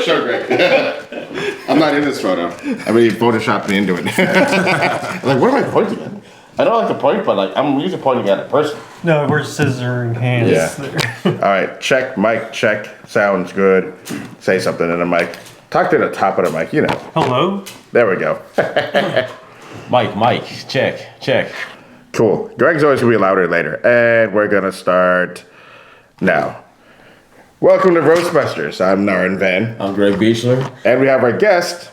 Sure, Greg. I'm not in this photo. I mean, you photoshopped me into it. Like, what am I pointing at? I don't like to point, but like I'm usually pointing at a person. No, we're scissoring hands. Yeah. There. All right, check, mic, check. Sounds good. Say something in the mic. Talk to the top of the mic, you know. Hello? There we go. Mike, check. Cool. Greg's always gonna be louder later. And we're gonna start now. Welcome to Roastbusters. I'm Narin Van. I'm Greg Beechler. And we have our guest.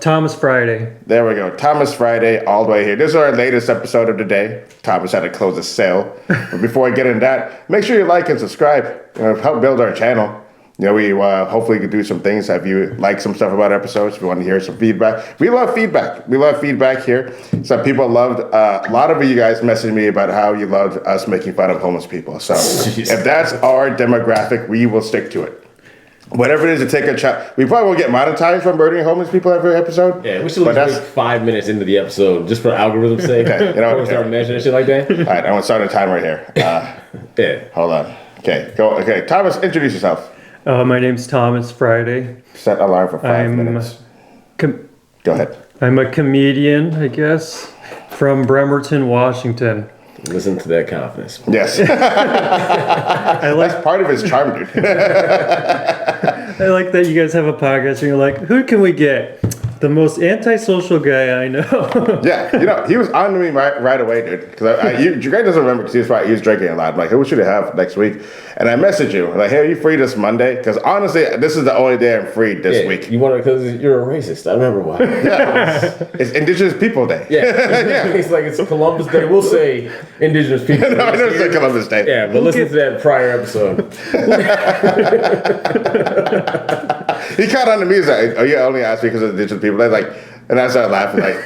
Thomas Friday. There we go. Thomas Friday, all the way here. This is our latest episode of the day. Thomas had to close a sale. But before I get into that, make sure you like and subscribe. Help build our channel. You know, we hopefully could do some things. Have you like some stuff about episodes? If you want to hear some feedback. We love feedback. We love feedback here. Some people loved, a lot of you guys messaged me about how you loved us making fun of homeless people. So if that's our demographic, we will stick to it. Whatever it is to take a chat. We probably won't get monetized for murdering homeless people every episode. Yeah, we should take 5 minutes into the episode just for algorithm's sake. Okay, you know, we'll start measuring shit like that. All right, I'm gonna start a timer here. Yeah. Hold on. Okay, go. Okay, Thomas, introduce yourself. My name's Thomas Friday. Set alarm for 5 minutes. Go ahead. I'm a comedian, I guess, from Bremerton, Washington. Listen to that confidence. Yes. That's part of his charm, dude. I like that you guys have a podcast and you're like, who can we get? The most antisocial guy I know. Yeah, you know, he was on to me right away, dude. Because Greg doesn't remember because he was drinking a lot. I'm like, who should I have next week? And I messaged you, like, hey, are you free this Monday? Because honestly, this is the only day I'm free this week. You want to, because you're a racist. I remember why. Yeah, it's Indigenous People Day. Yeah. It's like it's Columbus Day. We'll say Indigenous People. No, I never said Columbus Day. Yeah, but listen to that prior episode. He caught on to me. He's like, oh, yeah, only asked me because of Indigenous People Day. Like, and I started laughing. Like,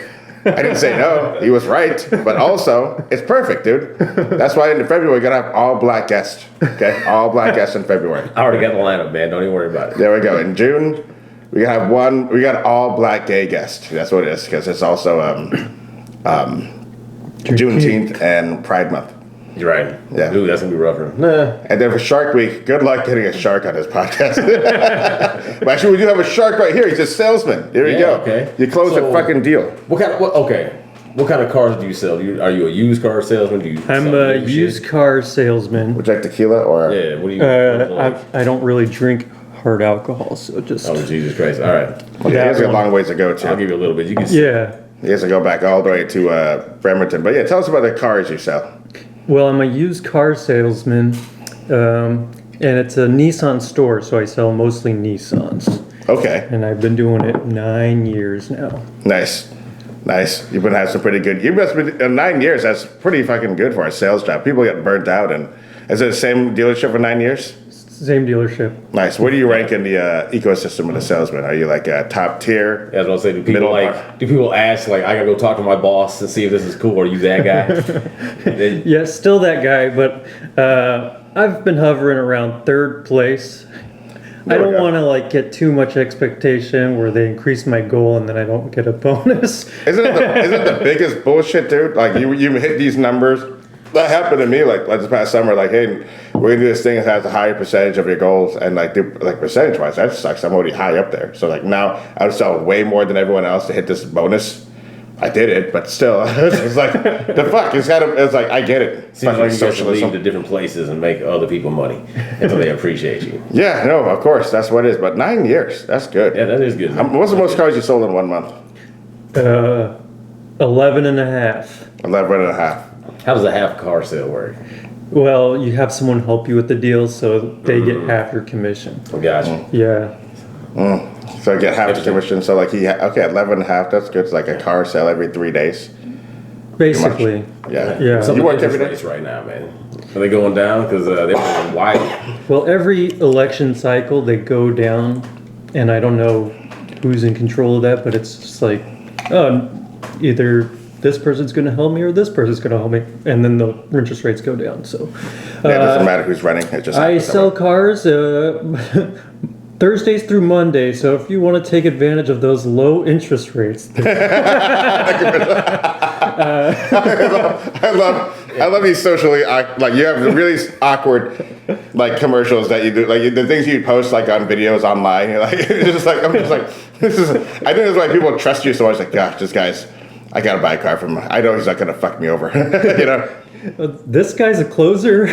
I didn't say no. He was right. But also, it's perfect, dude. That's why in February, we're going to have all black guests. Okay? All black guests in February. I already got the lineup, man. Don't even worry about it. There we go. In June, we got all black gay guests. That's what it is. Because it's also Juneteenth and Pride Month. You're right. Yeah. Ooh, that's going to be rougher. Nah. And then for Shark Week, good luck getting a shark on this podcast. But actually, we do have a shark right here. He's a salesman. There you go. Okay. You closed the fucking deal. What kind of cars do you sell? Are you a used car salesman? I'm a used car salesman. Would you like tequila or? Yeah. What do you? I don't really drink hard alcohol, so just. Oh, Jesus Christ! All right. Okay, he has a long ways to go too. I'll give you a little bit. You can. Yeah. He has to go back all the way to Bremerton. But yeah, tell us about the cars you sell. Well, I'm a used car salesman, and it's a Nissan store, so I sell mostly Nissans. Okay. And I've been doing it 9 years now. Nice. You've been having some pretty good. You must be 9 years. That's pretty fucking good for a sales job. People get burnt out, and is it the same dealership for 9 years? Same dealership. Nice. Where do you rank in the ecosystem of the salesman? Are you like a top tier? Yeah, I was gonna say, do people ask like, I gotta go talk to my boss and see if this is cool? Or are you that guy? Yeah, still that guy, but I've been hovering around third place. I don't want to like get too much expectation where they increase my goal and then I don't get a bonus. Isn't it the biggest bullshit, dude? Like you hit these numbers. That happened to me like this past summer. Like, hey, we're gonna do this thing that has a higher percentage of your goals, and like percentage wise, that sucks. I'm already high up there. So like now I would sell way more than everyone else to hit this bonus. I did it, but still, it's like the fuck. It's like I get it. Seems like you guys should leave to different places and make other people money until they appreciate you. Yeah, no, of course that's what it is. But 9 years, that's good. Yeah, that is good. What's the most cars you sold in 1 month? 11 and a half. 11 and a half. How does a half car sale work? Well, you have someone help you with the deal, so they get half your commission. Oh, gotcha. Yeah. So I get half the commission. So like 11 and a half. That's good. It's like a car sale every 3 days. Basically. Yeah. Yeah. You work every day right now, man. Are they going down because they're going wide? Well, every election cycle they go down, and I don't know who's in control of that, but it's just like, either this person's going to help me or this person's going to help me, and then the interest rates go down. So it doesn't matter who's running. It just I sell cars Thursdays through Mondays, so if you want to take advantage of those low interest rates. I love I love these socially like you have really awkward like commercials that you do, like the things you post like on videos online. You're like it's just like I'm just like this is. I think that's why people trust you so much. Like, gosh, this guy's. I gotta buy a car from him. I know he's not gonna fuck me over. You know. This guy's a closer.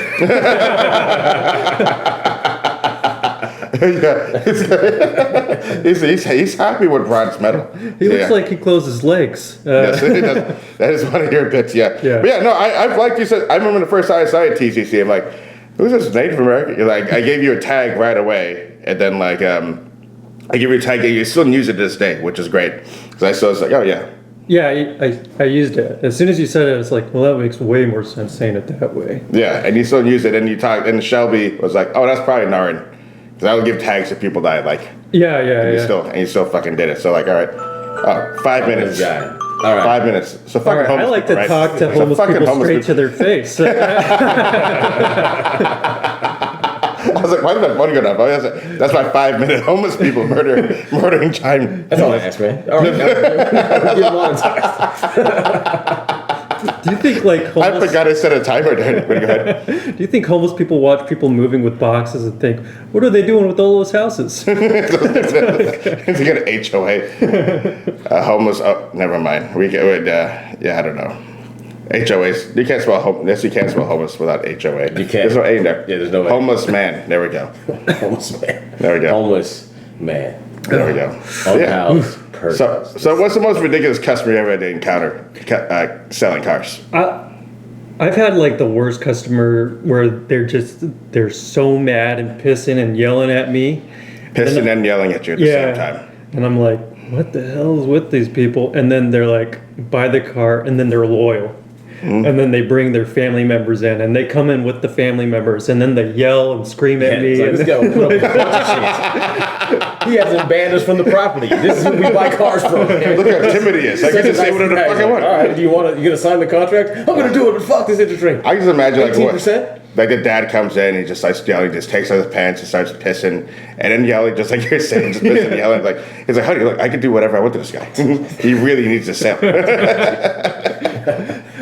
Yeah, he's happy with bronze metal. He looks like he closed his legs. Yes, it does. That is one of your bits. Yeah. Yeah. But yeah. No, I've like you said. I remember the first time I saw you at TCC. I'm like, who's this Native American? You're like, I gave you a tag right away, and then like I give you a tag, and you still use it to this day, which is great. Because I still was like, oh yeah. Yeah, I used it. As soon as you said it, it's like, well, that makes way more sense saying it that way. Yeah, and you still use it, and you talk, and Shelby was like, "Oh, that's probably Narin," because I would give tags to people that I like. Yeah. You still fucking did it. So like, all right, 5 minutes. This guy. All right. 5 minutes. So All fucking right, I homeless like people, to right? talk to So homeless fucking people homeless straight to their face. I was like, why did my phone go off? That's my 5 minute homeless people murdering time. That's all I asked, man. All right. Get monetized. Do you think like I homeless? forgot I set a timer there. But go ahead. Do you think homeless people watch people moving with boxes and think, what are they doing with all those houses? It's like an HOA. Homeless. Oh, never mind. We could. Yeah, I don't know. HOAs. You can't spell homeless. Yes, you can spell homeless without HOA. You can't. There's no A in there. Yeah, there's no A. Homeless man. There we go. Homeless man. There we go. Homeless man. There we go. Unhoused So, person. so what's the most ridiculous customer you ever had to encounter selling cars? I've had like the worst customer where they're so mad and pissing and yelling at me. Pissing and yelling at you at the same time. And I'm like, what the hell is with these people? And then they're like, buy the car, and then they're loyal. Mm-hmm. And then they bring their family members in, and they come in with the family members, and then they yell and scream at me. It's like, and this guy will put up a bunch of shit. He hasn't banned us from the property. This is who we buy cars from. Look how timid he is. I can just say whatever the fuck I want. All right, you gonna sign the contract? I'm gonna do it, but fuck this interest rate. I can just imagine like what. 18%? Like the dad comes in, he just starts yelling, just takes off his pants and starts pissing, and then yelling, just like you're saying, just pissing and yelling. Like he's like, honey, look, I can do whatever I want to this guy. He really needs to sell.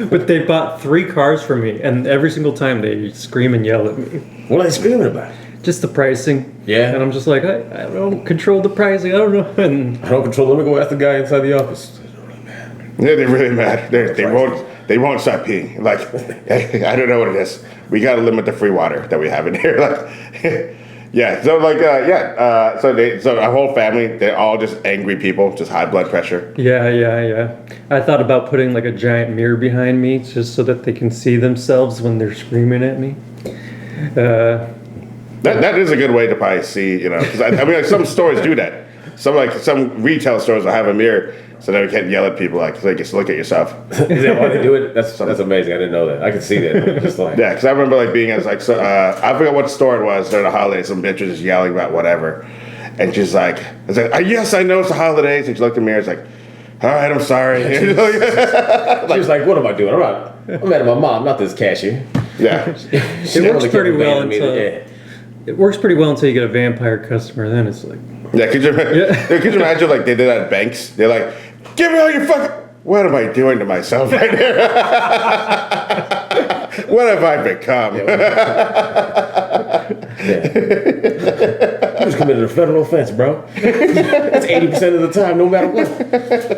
But they bought 3 cars from me, and every single time they scream and yell at me. What are they screaming about? Just the pricing. Yeah. And I'm just like, I don't control the pricing. I don't know. And I don't control. Let me go ask the guy inside the office. Yeah, they're really mad. They won't stop peeing. Like, hey, I don't know what it is. We got to limit the free water that we have in here. Like, yeah. So like, so our whole family, they're all just angry people, just high blood pressure. yeah. I thought about putting like a giant mirror behind me just so that they can see themselves when they're screaming at me. That is a good way to probably see, you know, because I mean, like some stores do that. Some retail stores will have a mirror so that we can't yell at people, like so you can look at yourself. Is that why they do it? That's amazing. I didn't know that. I could see that. Just like Yeah, because I remember like being at like I forgot what store it was during the holidays. Some bitch was just yelling about whatever, and she's like, "I was like, yes, I know it's the holidays." And she looked at me and was like, "All right, I'm sorry." she was like, "What am I doing? I'm mad at my mom, not this cashier." Yeah, She works pretty well me. until- Yeah. It works pretty well until you get a vampire customer. Then it's like, yeah. Could you imagine like they did that at banks? They're like, "Give me all your fucking." What am I doing to myself right here? What have I become? You just committed a federal offense, bro. That's 80% of the time, no matter what.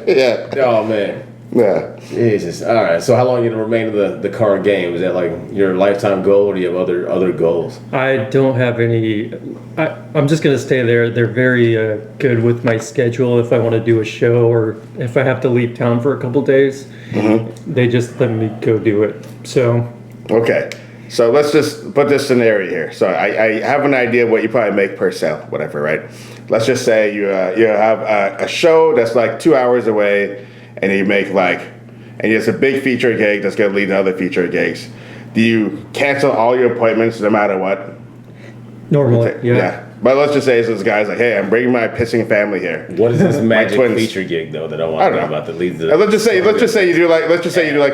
Yeah, Oh man. yeah. Jesus. All right. So how long are you gonna remain in the car game? Is that like your lifetime goal, or do you have other goals? I don't have any. I'm just gonna stay there. They're very good with my schedule. If I want to do a show or if I have to leave town for a couple days, they just let me go do it. So Okay, so let's just put this scenario here. So I have an idea of what you probably make per sale, whatever, right? Let's just say you have a show that's like 2 hours away, and you make and it's a big feature gig that's going to lead to other feature gigs. Do you cancel all your appointments no matter what? normally, yeah. But let's just say this guy's like, hey, I'm bringing my pissing family here. What is this magic twins. feature gig though that I I want to don't know know. about that leads to? Let's just say you do like a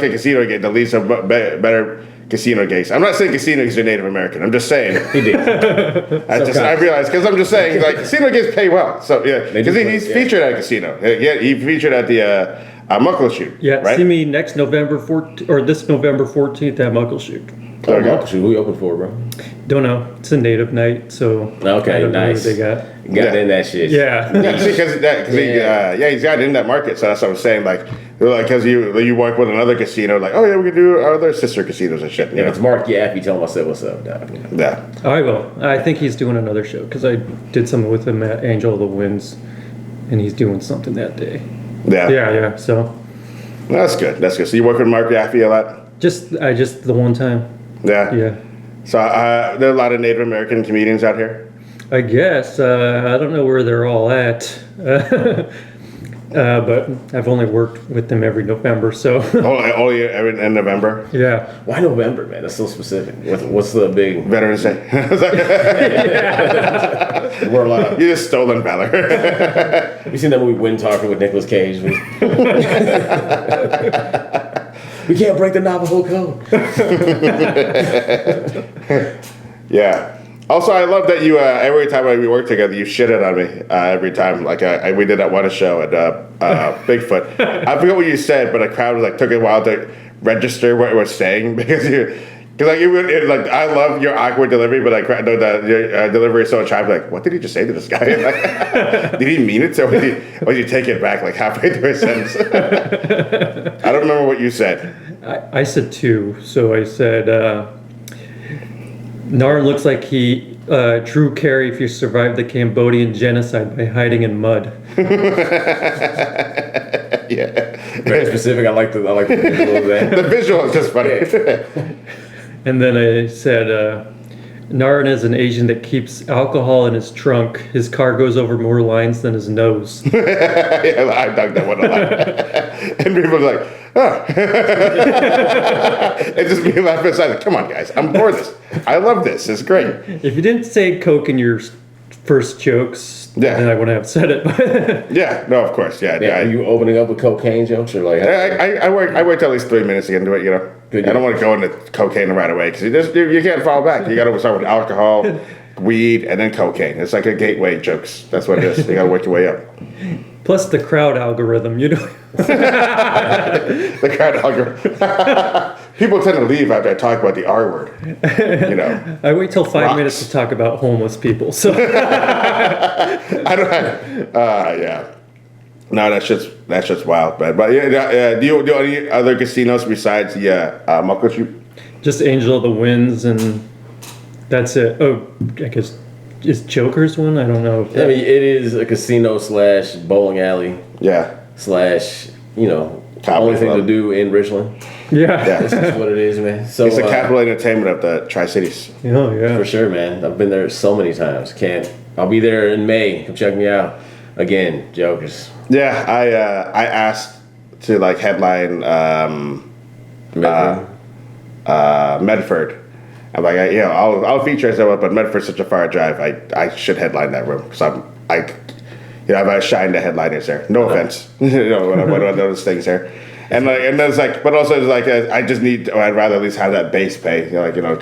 casino gig that leads to better casino gigs. I'm not saying casino gigs are Native American. I'm just saying. He did. I realized because I'm just saying like casino gigs pay well. So yeah, because he's Yeah. featured at a casino. Yeah, he featured at the Muckleshoot. Yeah, right? see me next November 14th, or this November 14th at Muckleshoot. There we go. Who you open for, bro? Don't know. It's a native night, so Okay, I don't know nice. what they got. Got in that shit. Yeah. Yeah, because he's got in that market. So that's what I'm saying. Like, because you work with another casino, like, oh yeah, we can do our other sister casinos and shit. You If know? it's Mark Yaffe, tell him I said what's up, dog. Yeah. I will. I think he's doing another show because I did something with him at Angel of the Winds, and he's doing something that day. Yeah. Yeah. So That's good. That's good. So you work with Mark Yaffe a lot? just the one time. Yeah. Yeah. So there are a lot of Native American comedians out here. I guess I don't know where they're all at, but I've only worked with them every November. So Only in November. yeah. Why November, man? That's so specific. What's the big... Veterans Day. We're allowed. You just stolen valor. You seen that movie Wind Talker with Nicolas Cage? We can't break the Navajo code. Yeah. Also, I love that you every time we work together, you shitted on me every time. Like we did that one show at Bigfoot. I forget what you said, but the crowd was like took a while to register what you were saying because I love your awkward delivery, but your delivery is so attractive. Like, what did he just say to this guy? Like, did he mean it? So or did you take it back like halfway through a sentence? I don't remember what you said. I said two. So I said, Nar looks like he Drew Carey if you survived the Cambodian genocide by hiding in mud. Yeah. Very specific. I like the visual of that. The visual is just funny. And then I said, Naran is an Asian that keeps alcohol in his trunk. His car goes over more lines than his nose. Yeah, I dug that one a lot. And people were like, oh. It just me laughing aside. Like, come on, guys. I'm for this. I love this. It's great. If you didn't say Coke in your first jokes, Yeah. then I wouldn't have said it. Yeah. No, of course. Yeah. Yeah, are you opening up with cocaine jokes or like? I wait till at least 3 minutes to get into it, you know. Good. I don't want to go into cocaine right away because you can't fall back. You got to start with alcohol, weed, and then cocaine. It's like a gateway jokes. That's what it is. You got to work your way up. Plus the crowd algorithm, you know. The crowd algorithm. People tend to leave after I talk about the R word. You know. I wait till 5 Rocks. minutes to talk about homeless people. So I don't. Yeah. No, that shit's wild, man. But yeah, do you do any other casinos besides Muckleshoot? just Angel of the Winds, and that's it. Oh, I guess is Joker's one? I don't know. If I mean, it is a casino / bowling alley Yeah. / only Comedy thing club. to do in Richland. yeah. That's just what it is, man. So It's the capital entertainment of the Tri-Cities. Oh yeah. for sure, man. I've been there so many times. I'll be there in May. Come check me out. Again, Jokers. Yeah, I asked to like headline Medford. I'm like, I'll feature myself, but Medford's such a far drive. I should headline that room because I've shined the headliners there. No offense, one of those things there. And there's like, but also it's like I just need. I'd rather at least have that base pay,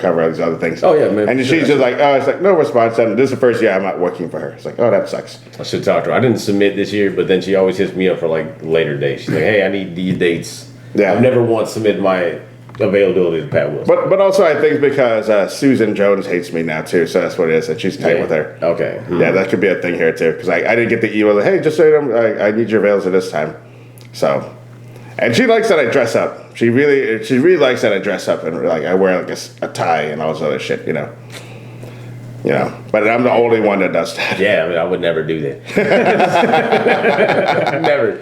cover all these other things. Oh, yeah, man, And sure. she's just like, it's like no response. And this is the first year I'm not working for her. It's like, oh, that sucks. I should talk to her. I didn't submit this year, but then she always hits me up for like later dates. She's like, "Hey, I need these dates." Yeah. I've never once submitted my availability to Pat Wilson. But also I think because Susan Jones hates me now too, so that's what it is. And she's tight with her. Okay. Yeah, that could be a thing here too. Because I didn't get the email. Like, hey, just say them. I need your avails at this time. So, and she likes that I dress up. She really likes that I dress up and like I wear like a tie and all this other shit. You know. But I'm the only one that does that. Yeah, I mean, I would never do that. Never.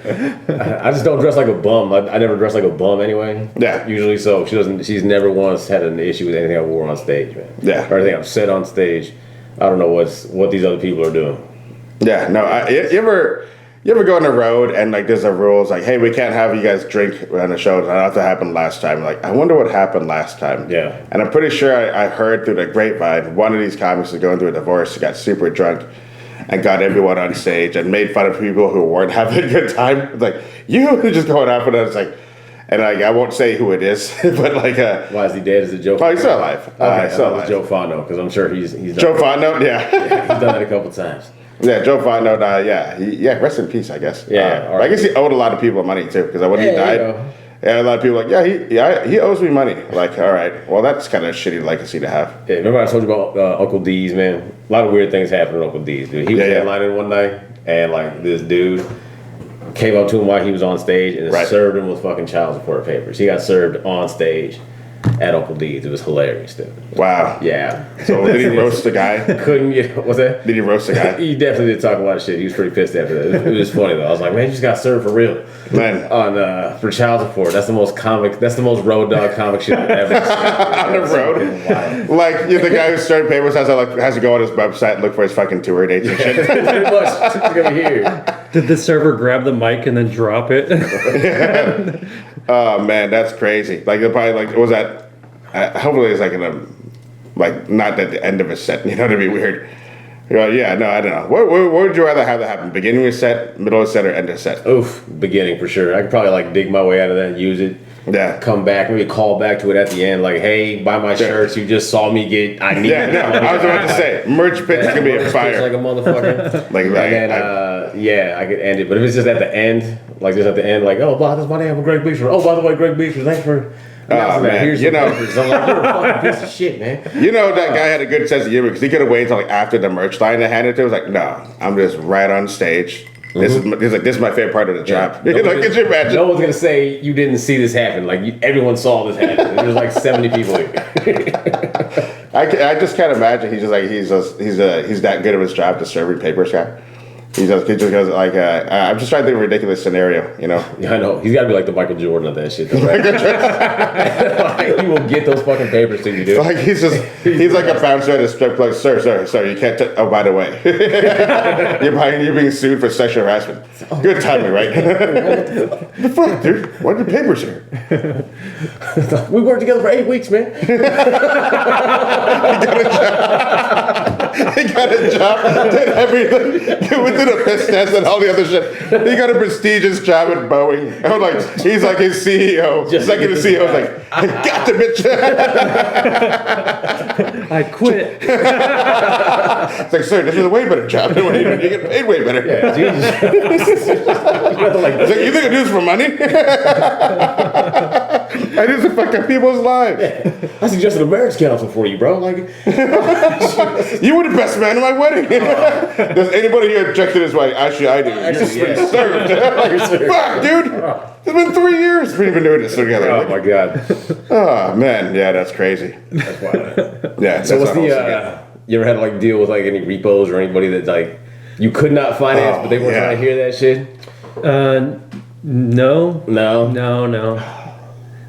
I just don't dress like a bum. I never dress like a bum anyway. Yeah. Usually, so she's never once had an issue with anything I wore on stage, man. Yeah. Or anything I've said on stage. I don't know what these other people are doing. Yeah. No. You ever go on the road and like there's a rules like, hey, we can't have you guys drink on the show. That happened last time. Like, I wonder what happened last time. Yeah. And I'm pretty sure I heard through the grapevine one of these comics was going through a divorce, got super drunk, and got everyone on stage and made fun of people who weren't having a good time. It's like, you just going up and it's like, and like I won't say who it is, but like Why is he dead? Is it Joe? oh, he's still alive. Okay, Still it was alive. Joe Fano because I'm sure he's done, Joe Fondo, yeah. he's done that a couple times. Yeah, Joe Fontenot, rest in peace, I guess. Yeah, I guess he owed a lot of people money too, because when he died, a lot of people were like, he owes me money. Like, all right, well, that's kind of a shitty legacy to have. Yeah, remember I told you about Uncle D's, man? A lot of weird things happened with Uncle D's, dude. He was headlining one night, and like this dude came up to him while he was on stage and served him with fucking child support papers. He got served on stage at Uncle D's. It was hilarious, dude. Wow. Yeah. So did he roast the guy? Couldn't get, what's that? Did he roast the guy? He definitely did talk a lot of shit. He was pretty pissed after that. It was funny though. I was like, man, you just got served for real. Man. On for child support. That's the most road dog comic shit I've ever seen. On the road. Like the guy who started papers has to go on his website and look for his fucking tour dates and shit. Pretty much. It's gonna be here. Did the server grab the mic and then drop it? Oh man, that's crazy. Like they'll probably like was that hopefully it's like in a like not at the end of a set, you know, to be weird. Yeah, no, I don't know. What would you rather have that happen? Beginning of a set, middle of a set, or end of a set? Oof, beginning for sure. I could probably like dig my way out of that and use it. Yeah. Come back, maybe call back to it at the end, like, hey, buy my shirts. You just saw me get. I need. Yeah, no, I was about to say, merch pit is gonna be a Merch fire. pit's like a motherfucker. Like, and then, I could end it. But if it's just at the end, like just at the end, like, oh, wow, that's my name, I'm Greg Beachford. Oh, by the way, Greg Beachford, thanks for. Man, Here's you know, papers. I'm like, you're a fucking piece of shit, man. You know that guy had a good sense of humor because he could have waited until like after the merch line to hand it to. It was like, no, I'm just right on stage. He's like, this is my favorite part of the job. Like, could you imagine? No one's gonna say you didn't see this happen. Like everyone saw this happen. There's like 70 people here. I just can't imagine. He's that good of his job to serving papers guy. He just goes like, I'm just trying to think of a ridiculous scenario, you know? Yeah, I know. He's got to be like the Michael Jordan of that shit, though, right? Like, he will get those fucking papers to you, dude. Like he's like a bouncer at a strip club. Sir, you can't. Oh, by the way, you're being sued for sexual harassment. Good timing, right? The fuck, dude? What are the papers here? We worked together for 8 weeks, man. He got a job, did everything. Within a piss test and all the other shit. He got a prestigious job at Boeing. I'm like, he's like his CEO. Just Second to CEO was like, I got the bitch. I quit. It's like, sir, this is a way better job than what you do. You get paid way better. Yeah, Jesus. It's like, you think I do this for money? I do this to fuck up people's lives. Yeah. I suggested a marriage counselor for you, bro. Like, you were the best man at my wedding. Does anybody here object to this wedding? Actually, I do. You're just been served. Like, fuck, dude. It's been 3 years we've been doing this together. oh my god, Oh man, yeah, that's crazy. that's wild. Yeah. So what's that's not the? wholesome. You ever had to like deal with like any repos or anybody that like you could not finance, but they weren't trying to hear that shit? No. No.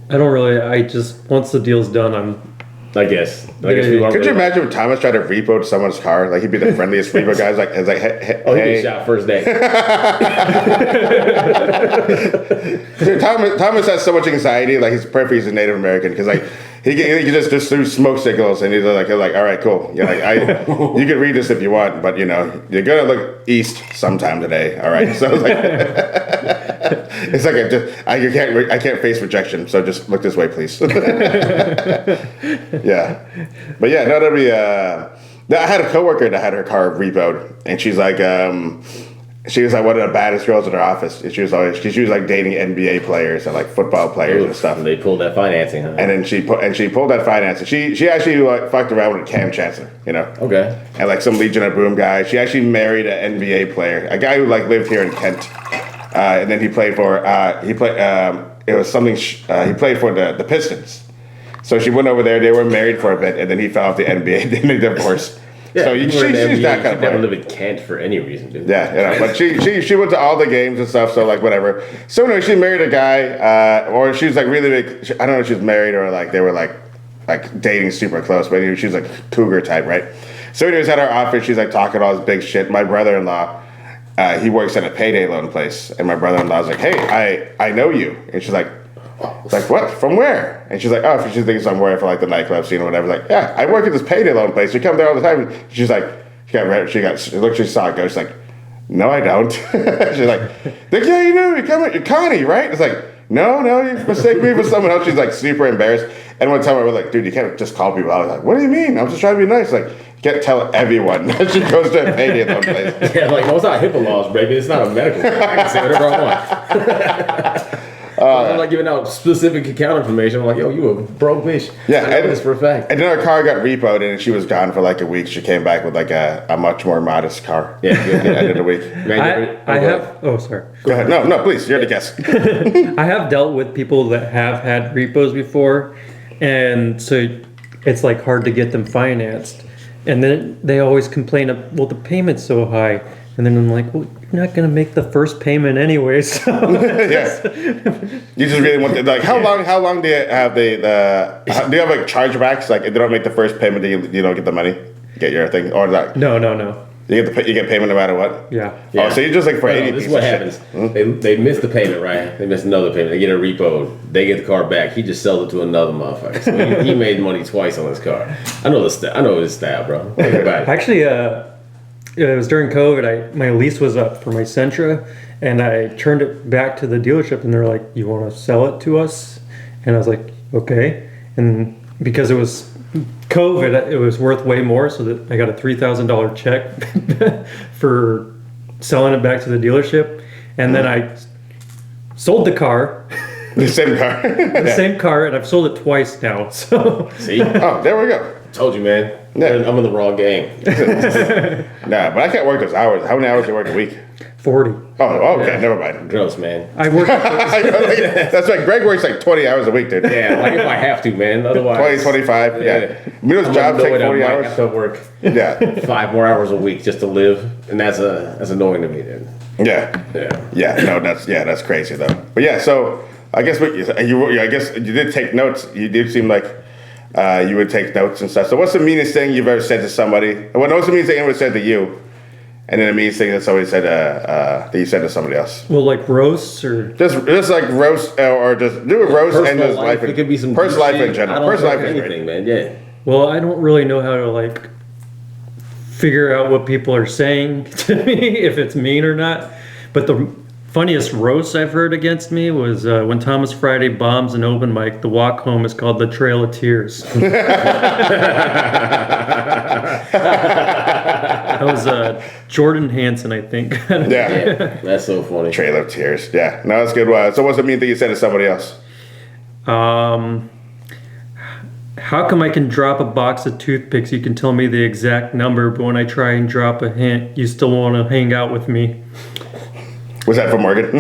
I don't really. I just once the deal's done, I guess. Could you imagine if Thomas tried to repo someone's car? Like he'd be the friendliest repo guy. It's like, hey, Oh, he'd be shot first day. Dude, Thomas has so much anxiety. Like he's perfect. He's a Native American because like he just do smoke signals and he's like all right, cool. Yeah, like you can read this if you want, but you know you're gonna look east sometime today. All right, so it's like it's like I can't face rejection. So just look this way, please. Yeah, but yeah, no, that'd be. I had a coworker that had her car repoed, and she's like, she was like one of the baddest girls in her office. She was like dating NBA players and like football players and stuff. And they pulled that financing, huh? And then she pulled that financing. She actually like fucked around with Cam Chancellor, you know. Okay. And like some Legion of Boom guy. She actually married an NBA player, a guy who like lived here in Kent, and then he played for he played for the Pistons. So she went over there. They were married for a bit, and then he fell off the NBA. Then they divorced. Yeah, so she's that kind of player. Never live in Kent for any reason, dude. Yeah, you know, but she went to all the games and stuff. So like whatever. So anyway, she married a guy, or she was like really big. I don't know if she was married or like they were like dating super close. But anyway, she was like cougar type, right? So anyways, at our office, she's like talking all this big shit. My brother-in-law, he works at a payday loan place, and my brother-in-law's like, hey, I know you, and she's like. It's like, what? From where? And she's like, oh, she thinks I'm working for like the nightclub scene or whatever. Like, yeah, I work at this payday loan place. You come there all the time. She's like, she saw it go. She's like, no, I don't. She's like, yeah, you do. You're Connie, right? It's like, no, you mistake me for someone else. She's like super embarrassed. And one time I was like, dude, you can't just call people out. I was like, what do you mean? I'm just trying to be nice. Like, tell everyone that she goes to a payday loan place. Yeah, like, no, it's not HIPAA laws, baby. It's not a medical thing. I can say whatever I want. I'm not giving out specific account information. I'm like, yo, you a broke bitch. Yeah, I know this for a fact. And then her car got repoed, and she was gone for like a week. She came back with like a much more modest car. Yeah, at the end of the week. Man, I have. Oh, sorry. Go ahead. No, please. You're the guest. I have dealt with people that have had repos before, and so it's like hard to get them financed. And then they always complain of, well, the payment's so high. And then I'm like, well, you're not going to make the first payment anyway, so. Yeah. You just really want to, like, how long do you have do you have like chargebacks? Like, if they don't make the first payment, you don't get the money? Get your thing? Or like, No. you get payment no matter what? Yeah. Oh, so you're just like for No, any this piece is what of happens. shit. They miss the payment, right? They miss another payment. They get a repo. They get the car back. He just sells it to another motherfucker. So he made money twice on his car. I know his style, bro. Think about it. Actually, it was during COVID. My lease was up for my Sentra, and I turned it back to the dealership, and they're like, "You want to sell it to us?" And I was like, "Okay." And because it was COVID, it was worth way more, so that I got a $3,000 check for selling it back to the dealership, and then I sold the car, The same car. the same car, and I've sold it twice now. So See? Oh, there we go. Told you, man. Yeah. I'm in the wrong game. Nah, but I can't work those hours. How many hours do you work a week? 40. Oh, okay, never mind. Gross, man. I worked. That's right. Greg works like 20 hours a week, dude. Yeah, like if I have to, man. Otherwise, 20, 25. Yeah. I mean, those I'm jobs annoyed take I 40 might hours. have to work Yeah. 5 more hours a week just to live, and that's annoying to me, then. Yeah. Yeah. Yeah. No, that's crazy though. But yeah, so I guess I guess you did take notes. You did seem like you would take notes and stuff. So what's the meanest thing you've ever said to somebody? What's the meanest thing anyone said to you? And then the meanest thing that somebody said that you said to somebody else? Well, like roasts or Just like roast or just do a roast and just life. It could be some personal life in shit. general. I don't Personal know life is anything, great. man. Yeah. well, I don't really know how to like figure out what people are saying to me if it's mean or not. But the funniest roast I've heard against me was when Thomas Friday bombs an open mic. The walk home is called the Trail of Tears. That was Jordan Hansen, I think. Yeah. Yeah. That's so funny. Trail of Tears. Yeah. No, that's good. So what's the mean thing you said to somebody else? How come I can drop a box of toothpicks? You can tell me the exact number, but when I try and drop a hint, you still want to hang out with me. Was that from Morgan?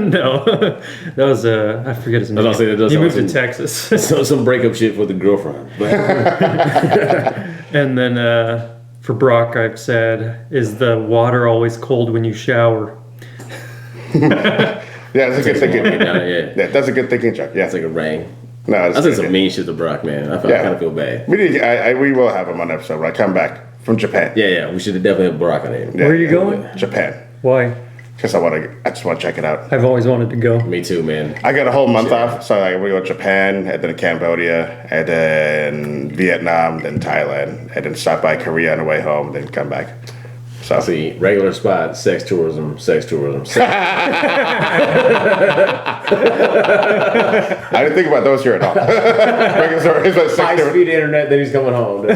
No, that was I forget his name. gonna say, that does He sound moved to some- Texas, So some breakup shit with the girlfriend. But and then for Brock, I've said, "Is the water always cold when you shower?" Yeah, that's a good thinking. yeah. Yeah, that's a good thinking, Chuck. Yeah. It's like a rang. No, I that's said some good. mean shit to Brock, man. I Yeah. kind of feel bad. We will have him on episode when I come back from Japan. Yeah. We should have definitely had Brock on it. Yeah. Where are you going? Japan. Why? Because I just want to check it out. I've always wanted to go. Me too, man. I got a whole month off, so we go to Japan, and then Cambodia, and then Vietnam, then Thailand, and then stop by Korea on the way home, then come back. So See, regular spot, sex tourism. I didn't think about those here at all. High speed internet, then he's coming home. To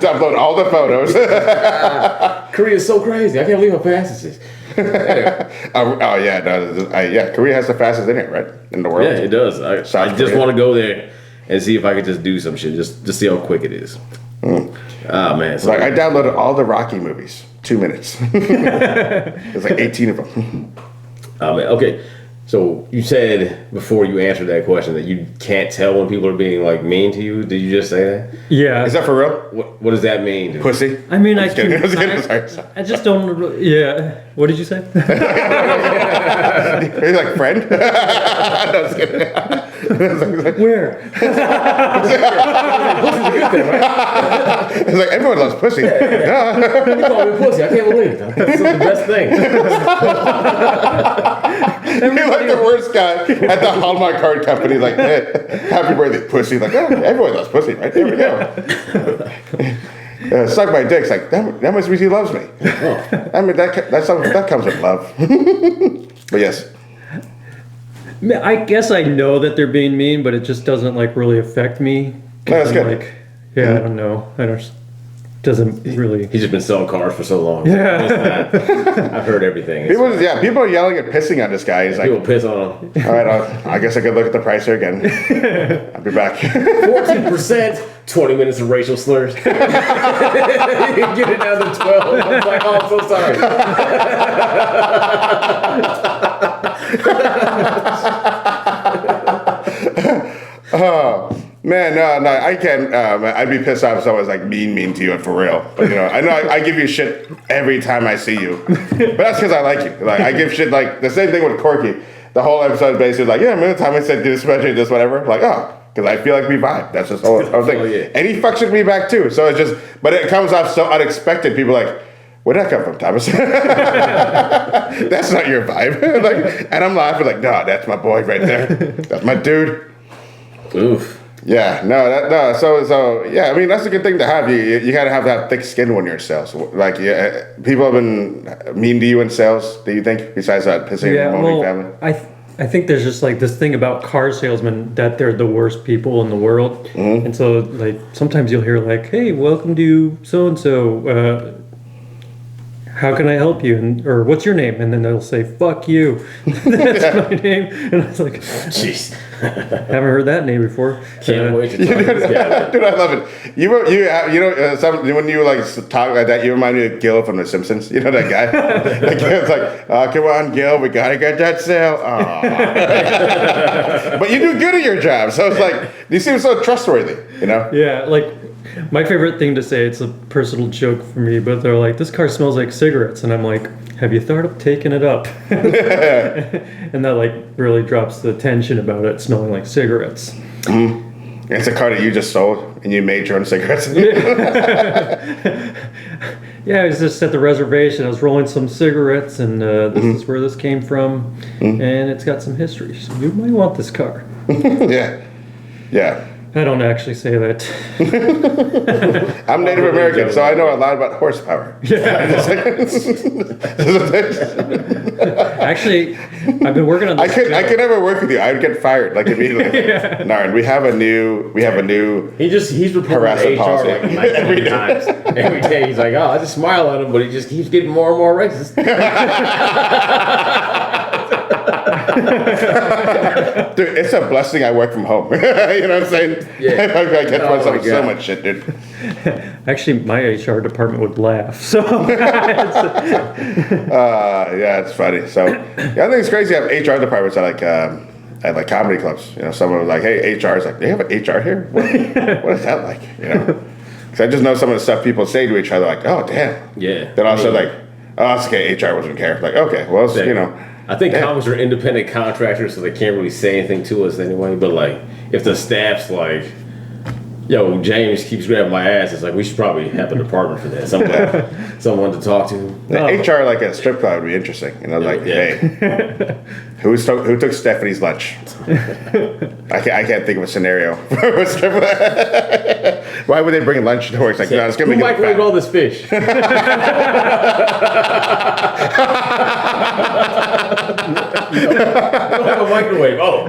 upload all the photos. Korea's so crazy. I can't believe how fast this is. Oh yeah, no, Korea has the fastest internet, right, in the world. Yeah, it does. I South just Korea. want to go there and see if I could just do some shit, just to see how quick it is. Ah, man. So Like I downloaded all the Rocky movies, 2 minutes. There's like 18 of them. oh, man. Okay. So you said before you answered that question that you can't tell when people are being like mean to you. Did you just say that? Yeah. Is that for real? What does that mean? dude? Pussy? I mean, I Just kidding. can. I was kidding. Sorry. I just don't. Yeah. What did you say? Are you like friend? No, I was kidding. Where? It's like everyone loves pussy. Yeah. You call me pussy. I can't believe it. That's the best thing. You're like the worst guy at the Hallmark card company. Like, hey, happy birthday, pussy. Like, oh, everyone loves pussy, right? There we go. Suck my dick's like that must mean he loves me. I mean that comes with love. But yes, I guess I know that they're being mean, but it just doesn't like really affect me. 'Cause No, that's I'm good. Like, Yeah, I don't know. I don't. Doesn't really. He's just been selling cars for so long. Yeah. I've heard everything. People are yelling and pissing on this guy. He's like, People piss on him. all right, I guess I could look at the price here again. I'll be back. 14%, 20 minutes of racial slurs. Get it down to 12. I was like, oh, I'm so sorry. Oh man, no, I can't. I'd be pissed off if someone's like mean to you for real. But I know I give you shit every time I see you, but that's because I like you. Like I give shit like the same thing with Corky. The whole episode is basically like, yeah, man, the time I said this, especially this, whatever. Like, oh, because I feel like we vibe. That's just the whole thing. Oh, yeah. And he fucks with me back too. So it's just, but it comes off so unexpected. People are like, where'd that come from, Thomas? That's not your vibe. Like, and I'm laughing like, no, that's my boy right there. That's my dude. Oof. Yeah, no. So yeah, I mean that's a good thing to have. You gotta have that thick skin when you're in sales. Like, yeah, people have been mean to you in sales. Do you think? Besides that, pissing your moaning family. I think there's just like this thing about car salesmen that they're the worst people in the world, and so like sometimes you'll hear like, "Hey, welcome to so and so. How can I help you?" or "What's your name?" And then they'll say, "Fuck you." That's my name. And I was like, Jeez. haven't heard that name before. Can't wait to talk to this guy. Dude, I love it. When you like talk like that, you remind me of Gil from The Simpsons. You know that guy? Like, it's like, oh, come on, Gil, we gotta get that sale. Aw. But you do good at your job, so it's like you seem so trustworthy. Yeah, like my favorite thing to say, it's a personal joke for me, but they're like, "This car smells like cigarettes," and I'm like, "Have you thought of taking it up?" And that like really drops the tension about it smelling like cigarettes. It's a car that you just sold and you made your own cigarettes. Yeah, I was just at the reservation. I was rolling some cigarettes, and this is where this came from, and it's got some history. So you might want this car. Yeah. I don't actually say that. I'm Native American, so I know a lot about horsepower. Actually, I've been working on this. I could never work with you. I'd get fired like immediately. Narn, we have a new. He's reporting to HR like 19 times. Every day he's like, oh, I just smile at him, but he just keeps getting more and more racist. Dude, it's a blessing I work from home. You know what I'm saying? Yeah. I get myself so much shit, dude. Actually, my HR department would laugh. So yeah, it's funny. So yeah, I think it's crazy. I have HR departments at like comedy clubs. Someone was like, "Hey, HR is like, they have an HR here. What is that like?" Because I just know some of the stuff people say to each other, like, "Oh, damn." Yeah. Then also like, "Oh, it's okay. HR wasn't care." Like, okay, well, I think comics are independent contractors, so they can't really say anything to us anyway. But like, if the staff's like, "Yo, James keeps grabbing my ass," it's like we should probably have a department for that. Someone to talk to. HR like a strip club would be interesting. Hey, who took Stephanie's lunch? I can't think of a scenario. Why would they bring lunch to work? It's like, no, it's gonna Who be microwaved all this fish? You don't have a microwave. Oh.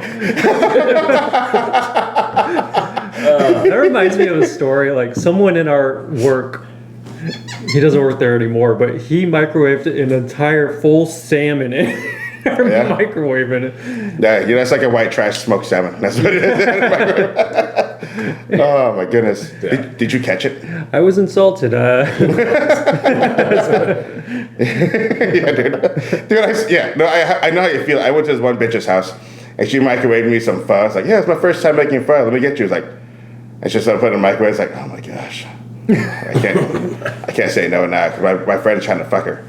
that reminds me of a story. Like someone in our work, he doesn't work there anymore, but he microwaved an entire full salmon in our microwave in it. Yeah, that's like a white trash smoked salmon. That's what it is. Oh my goodness! Did you catch it? I was insulted. Yeah, dude. I know how you feel. I went to this one bitch's house, and she microwaved me some pho. I was like, "Yeah, it's my first time making pho. Let me get you." It's like, and she started putting it in the microwave. It's like, oh my gosh, I can't say no now because my friend's trying to fuck her.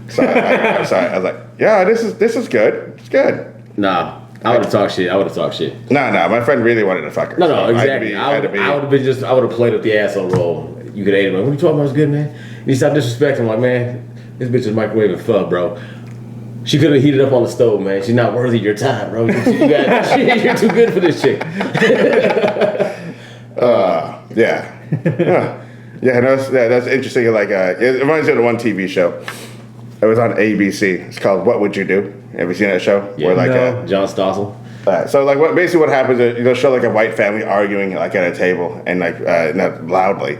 So I was like, yeah, this is good. It's good. Nah. I would have talked shit. No, my friend really wanted to fuck her. No, exactly. I would have played up the asshole role. You could have ate him. Like, what are you talking about? It's good, man. And he stopped disrespecting him. Like, man, this bitch is microwaving pho, bro. She could have heated up on the stove, man. She's not worthy of your time, bro. You're too good for this chick. Yeah. That's interesting. Like, it reminds me of the one TV show. It was on ABC. It's called What Would You Do? Have you seen that show? Yeah, Where John Stossel. So like what happens is they'll show like a white family arguing like at a table and like not loudly,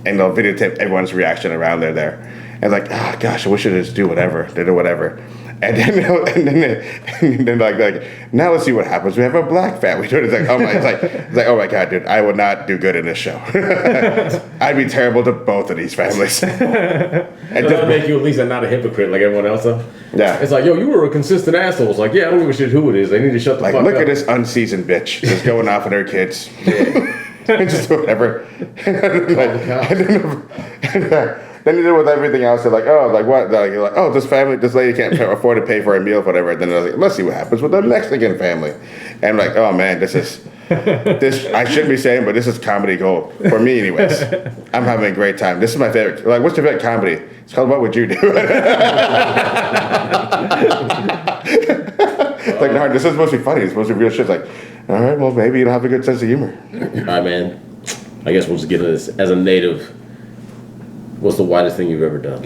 and they'll videotape everyone's reaction around there, and like oh gosh I wish I just do whatever they do whatever, and then like now let's see what happens. We have a black family. It's like it's like oh my god, dude, I would not do good in this show. I'd be terrible to both of these families. And does make you at least not a hypocrite like everyone else though. Yeah. It's like, yo, you were a consistent asshole. It's like, yeah, I don't give a shit who it is. They need to shut the fuck up. Look at this unseasoned bitch just going off on her kids. And just whatever. Then you do with everything else. They're like, oh, like what? You're like, oh, this lady can't afford to pay for a meal, whatever. Then they're like, let's see what happens with the Mexican family. And I'm like, oh man, this. I shouldn't be saying, but this is comedy gold for me, anyways. I'm having a great time. This is my favorite. Like, what's your favorite comedy? It's called What Would You Do? Like, no, this is supposed to be funny. It's supposed to be real shit. It's like, all right, well, maybe you don't have a good sense of humor. All right, man. I guess we'll just get into this. As a native, what's the widest thing you've ever done?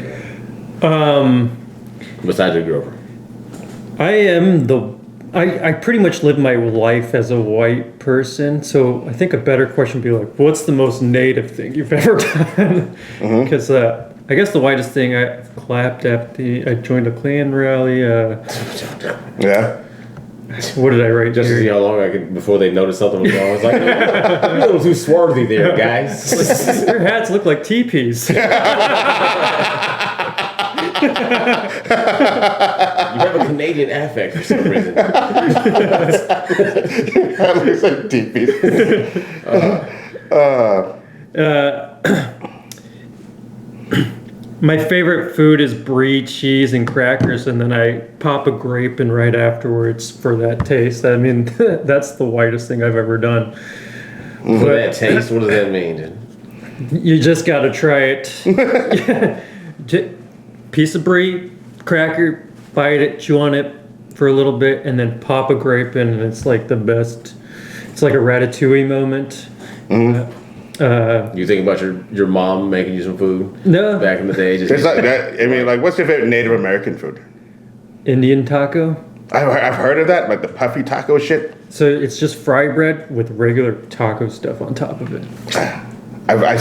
Besides your girlfriend. I pretty much live my life as a white person, so I think a better question would be like, what's the most native thing you've ever done? Because I guess the whitest thing I clapped at I joined a Klan rally. Yeah. What did I write? Just to see how long I could before they noticed something was wrong. I was like, you're a little too swarthy there, guys. Your hats look like teepees. You have a Canadian affect for some reason. That looks like teepees. My favorite food is brie, cheese, and crackers, and then I pop a grape in right afterwards for that taste. I mean, that's the whitest thing I've ever done. For that taste, what does that mean, dude? You just gotta try it. Piece of brie, cracker, bite it, chew on it for a little bit, and then pop a grape in, and it's like the best. It's like a ratatouille moment. You think about your mom making you some food? No. Back in the day? Just What's your favorite Native American food? Indian taco. I've heard of that, like the puffy taco shit. So it's just fry bread with regular taco stuff on top of it. I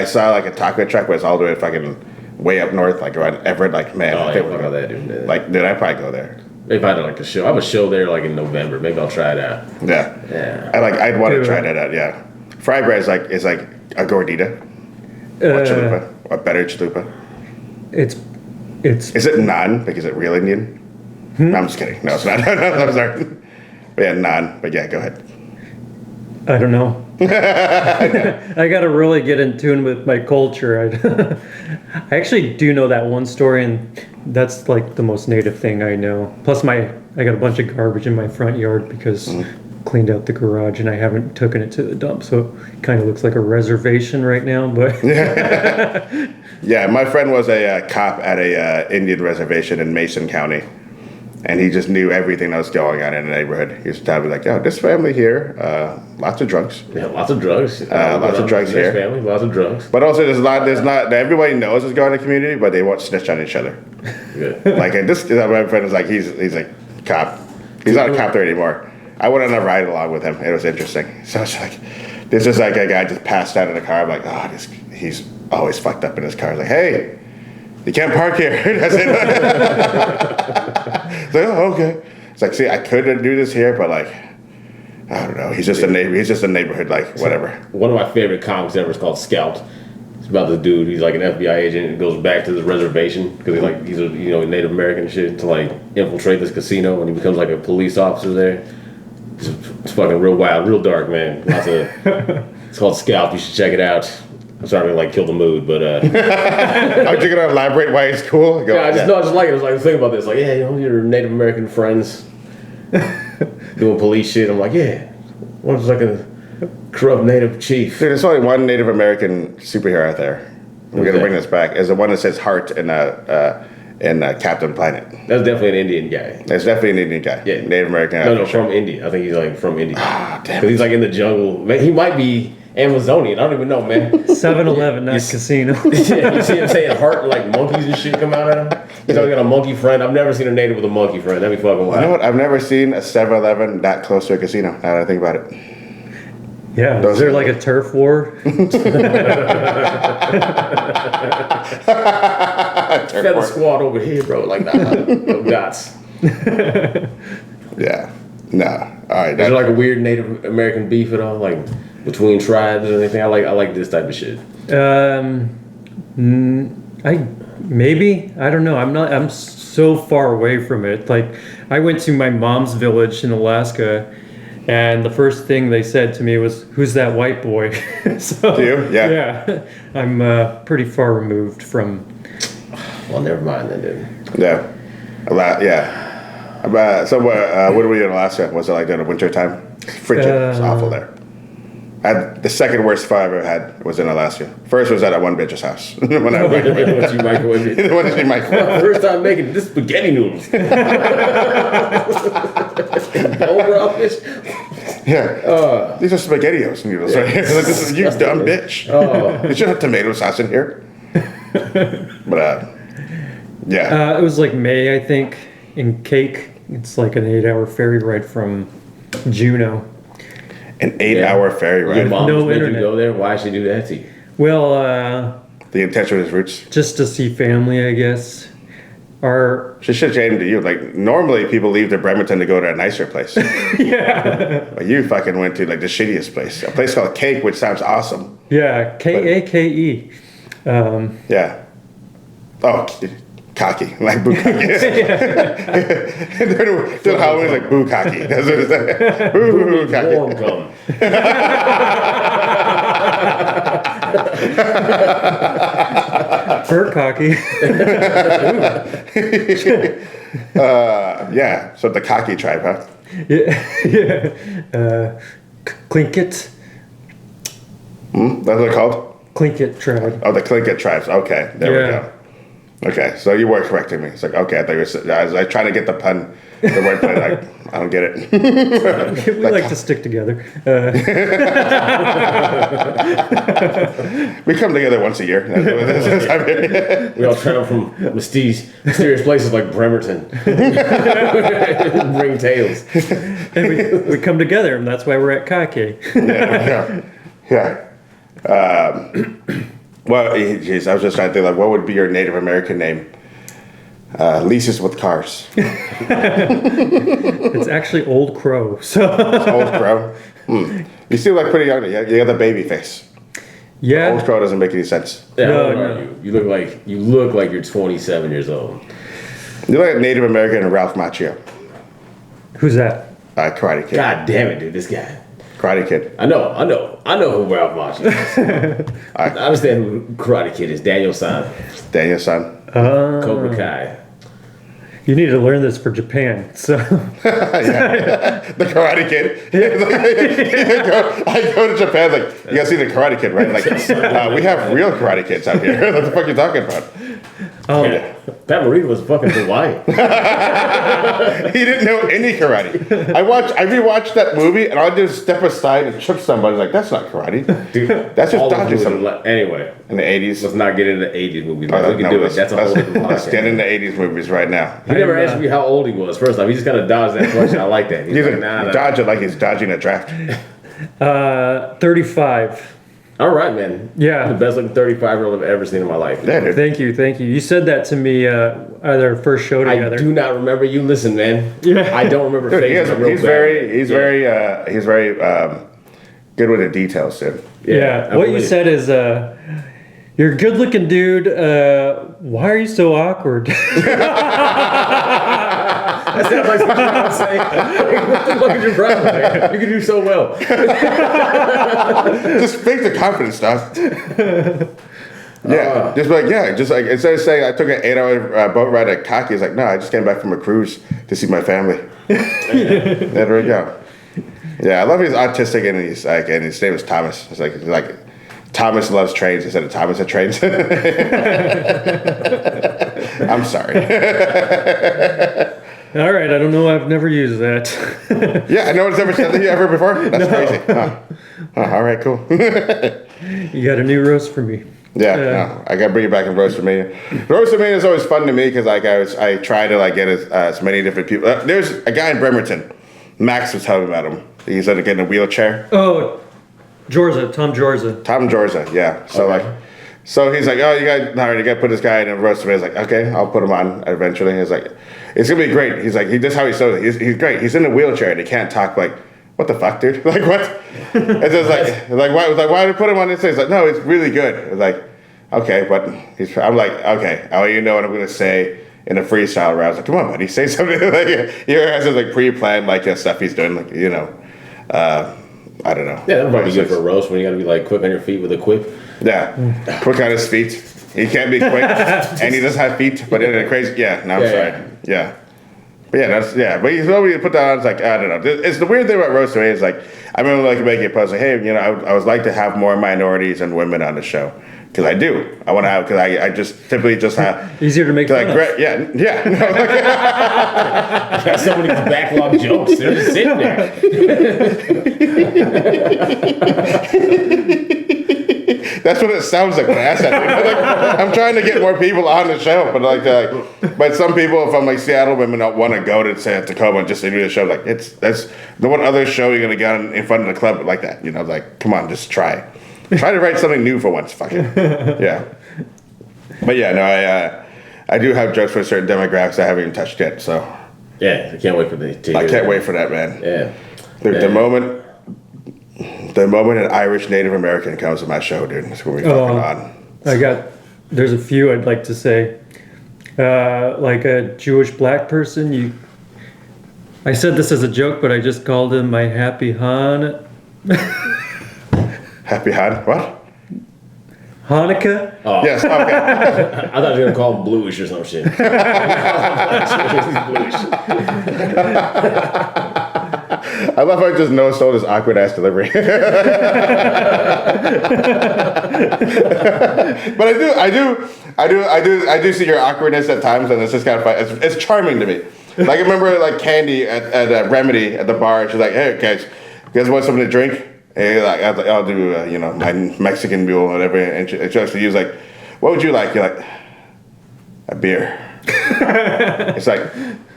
saw like a taco truck where it's all the way fucking way up north, like around Everett. Like man, I think about that, dude. Like, dude, I'd probably go there. Maybe I like the show. I have a show there like in November. Maybe I'll try it out. Yeah. I'd want to try that out. Yeah. Fried bread is like a gordita or chalupa or better chalupa. It's. Is it naan? Like, is it real Indian? No, I'm just kidding. No, it's not. No, I'm sorry. But yeah, naan. But yeah, go ahead. I don't know. I got to really get in tune with my culture. I actually do know that one story, and that's like the most native thing I know. Plus, I got a bunch of garbage in my front yard because cleaned out the garage, and I haven't taken it to the dump, so it kind of looks like a reservation right now. But yeah, my friend was a cop at a Indian reservation in Mason County. And he just knew everything that was going on in the neighborhood. He used to tell me like, "Yo, this family here, lots of drugs. Yeah, lots of drugs. Lots of drugs here. Family, lots of drugs. But also, there's not. Everybody knows what's going on in the community, but they won't snitch on each other. Good. Like and this, my friend was like, he's a cop. He's not a cop there anymore. I went on a ride along with him. It was interesting. So it's like, this is like a guy just passed out in the car. I'm like, oh, he's always fucked up in his car. Like, hey. You can't park here. That's it. It's like, oh, okay. It's like, see, I could do this here, but like, I don't know. He's just a neighbor. He's just a neighborhood, like, whatever. One of my favorite comics ever is called Scout. It's about this dude. He's like an FBI agent and goes back to the reservation because he's a Native American and shit to like infiltrate this casino, and he becomes like a police officer there. It's fucking real wild, real dark, man. It's called Scout. You should check it out. I'm sorry to like kill the mood, but are you gonna elaborate why it's cool? I just like it. I was like thinking about this, like, yeah, your Native American friends doing police shit. I'm like, yeah, one's like a corrupt Native chief. Dude, there's only one Native American superhero out there. We're gonna bring this back. Is the one that says heart in Captain Planet. That's definitely an Indian guy. That's definitely an Indian guy. Yeah, Native American. No, from India. I think he's like from India. Ah, damn. Because he's like in the jungle. Man, he might be Amazonian. I don't even know, man. 7-Eleven, not casino. Yeah, you see him saying heart and like monkeys and shit come out at him. He's always got a monkey friend. I've never seen a native with a monkey friend. That'd be fucking wild. You know what? I've never seen a 7-Eleven that close to a casino. Now that I think about it. Yeah. Is there like a turf war? Got a squad over here, bro. Like, nah, no dots. Yeah. No. All right. Is there like a weird Native American beef at all, like between tribes or anything? I like this type of shit. Maybe I don't know. I'm so far away from it. Like I went to my mom's village in Alaska, and the first thing they said to me was, "Who's that white boy?" So Do you? Yeah. yeah, I'm pretty far removed from. Well, never mind then, dude. Yeah. Yeah. So what were we in Alaska? Was it like in the winter time? Frigid. It's awful there. I had the second worst fire I ever had was in Alaska. First was at a one bitch's house. When I went, What you microwave it? the one that she microwave. First time making this spaghetti noodles. Overall fish. Yeah. These are SpaghettiOs noodles right here. Like, this is you dumb bitch. You should have tomato sauce in here. But yeah. It was like May, I think, in Cake. It's like an 8-hour ferry ride from Juneau. An 8-hour ferry Your ride. mom No made you internet. go there? Why should she do that to you? Well, The intention with his roots. just to see family, I guess. Our She should change to you. Like normally people leave to Bremerton to go to a nicer place. yeah, But you fucking went to like the shittiest place. A place called Cake, which sounds awesome. yeah, Kake. Yeah. Oh, cocky. Like bukkake. Then Halloween's like bukkake. That's what it's like. Bukkake. Warm come. Fur cocky. Yeah. So the cocky tribe, huh? yeah. Tlingit. That's what they're called? Tlingit tribe. Oh, the Tlingit tribes. Okay. There we Yeah. go. Okay. So you were correcting me. It's like, okay, I thought you were, I was trying to get the pun. The word play, like, I don't get it. We like to stick together. We come together once a year. That's what it is. We all travel from mysterious places like Bremerton. Bring tales. And we come together, and that's why we're at Kake. Yeah. Well, geez, I was just trying to think, like, what would be your Native American name? Leases with cars. It's actually Old Crow. So Old Crow. You still look pretty young. You got the baby face. Old yeah, Crow doesn't make any sense. Yeah, No, how old no. are you? You look like you're 27 years old. You look like Native American Ralph Macchio. who's that? Karate Kid. God damn it, dude, this guy. Karate Kid. I know who Ralph Macchio is. I understand who Karate Kid is. Daniel San, Daniel's son. Cobra Kai. You need to learn this for Japan. So The Karate Kid. I go to Japan, like, you guys see the Karate Kid, right? Like, we have real Karate Kids out here. What the fuck are you talking about? Yeah. Pat Morita was fucking Hawaiian. He didn't know any karate. I rewatched that movie, and I'll just step aside and trip somebody. Like, that's not karate. Dude, That's just all dodging of something. Anyway, In the 80s. let's not get into 80s movies. Man. Oh, We can no, do it. let's- That's a whole let's- different Let's get podcast. into 80s movies right now. He never asked me how old he was. First off, he just kind of dodged that question. I like that. He's He's like, a nah. dodge it like he's dodging a draft. 35. All right, man. Yeah. The best looking 35-year-old I've ever seen in my life. Yeah, dude. Thank you. You said that to me at our first show I together. do not remember you. Listen, man. Yeah. I don't remember Dude, faces. I'm real he's bad. very Yeah. good with the details, dude. Yeah. I What you believe. said is, you're a good looking dude. Why are you so awkward? That sounds like something I would say. What the fuck is your problem, man? You can do so well. Just fake the confidence stuff. Yeah, just like instead of saying I took an 8-hour boat ride at Kaki, it's like no, I just came back from a cruise to see my family. There we go. Yeah, I love he's autistic and he's like, and his name is Thomas. It's like Thomas loves trains instead of Thomas at trains. I'm sorry. All right. I don't know. I've never used that. Yeah, no one's ever said that to you ever before. That's crazy. All right, cool. You got a new roast for me. Yeah, Yeah. no, I gotta bring it back in Roaster Mania. Roaster Mania is always fun to me because like I try to like get as many different people. There's a guy in Bremerton. Max was telling me about him. He's like getting a wheelchair. Oh, Tom Jorza. Tom Georgia, yeah. So Okay. like, so he's like, oh, you got to put this guy in a Roaster Mania. He's like, okay, I'll put him on eventually. He's like, it's gonna be great. He's like, that's how he says it. He's great. He's in a wheelchair and he can't talk. Like, what the fuck, dude? Like what? It's just why did I put him on this? He's like, no, it's really good. It's like, okay, but I'm like, okay, you know what I'm gonna say in a freestyle round. I was like, come on, buddy, say something. Like he has his like pre-planned like stuff he's doing, like I don't know. Yeah, that'd probably be good for a roast when you gotta be like quick on your feet with a quip. Yeah, quick on his feet. He can't be quick, and he doesn't have feet. But in a crazy, I'm sorry. Yeah. But but he's nobody to put that on. It's like I don't know. It's the weird thing about roasting is like I remember like making a post like, hey, I would like to have more minorities and women on the show because I do. I want to have because I just typically just have Easier to make fun of. yeah. Got so many backlog jokes. They're just sitting there. That's what it sounds like when I ask that. Like, I'm trying to get more people on the show, but but some people from like Seattle women don't want to go to Tacoma just to do the show. Like that's the one other show you're gonna get in front of the club like that. Like come on, just try to write something new for once. Fucking yeah. But yeah, no, I do have jokes for certain demographics I haven't even touched yet. So Yeah, I can't wait for I can't wait for that, man. Yeah. The moment an Irish Native American comes to my show, dude, it's gonna be fucking on. There's a few I'd like to say. Like a Jewish black person, I said this as a joke, but I just called him my Happy Han. Happy Han? What? Hanukkah? Oh. Yes. Okay. I thought you were gonna call him bluish or some shit. Bluish. I love how I just noticed all this awkward ass delivery. But I do see your awkwardness at times, and it's just kind of fun. It's charming to me. Like I remember like Candy at Remedy at the bar. She's like, "Hey guys, you guys want something to drink?" And like, I'll do my Mexican mule or whatever. And she actually use like, "What would you like?" You're like, "A beer." It's like,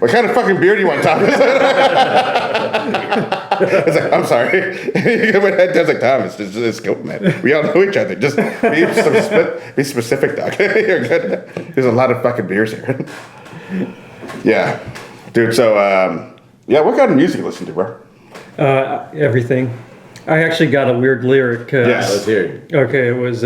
what kind of fucking beer do you want, Thomas? It's like, I'm sorry. My head does like, Thomas, it's good, man. We all know each other. Just be specific, Doc. You're good. There's a lot of fucking beers here. Yeah. Dude, so, what kind of music you listen to, bro? Everything. I actually got a weird lyric. Yes. Let's hear it. Okay, it was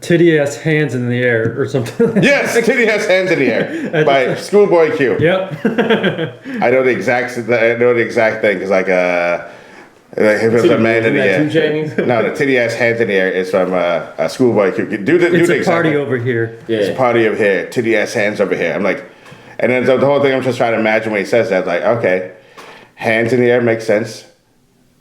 titty ass hands in the air or something. Yes, Titty Has Hands in the Air by Schoolboy Q. Yep. I know the exact thing because like if it was a man in the air. No, the Titty Has Hands in the Air is from Schoolboy Q. Do the It's a exact party thing. over here. Yeah. It's a party over here. Titty ass hands over here. I'm like, and then the whole thing. I'm just trying to imagine when he says that. Like, okay, hands in the air makes sense,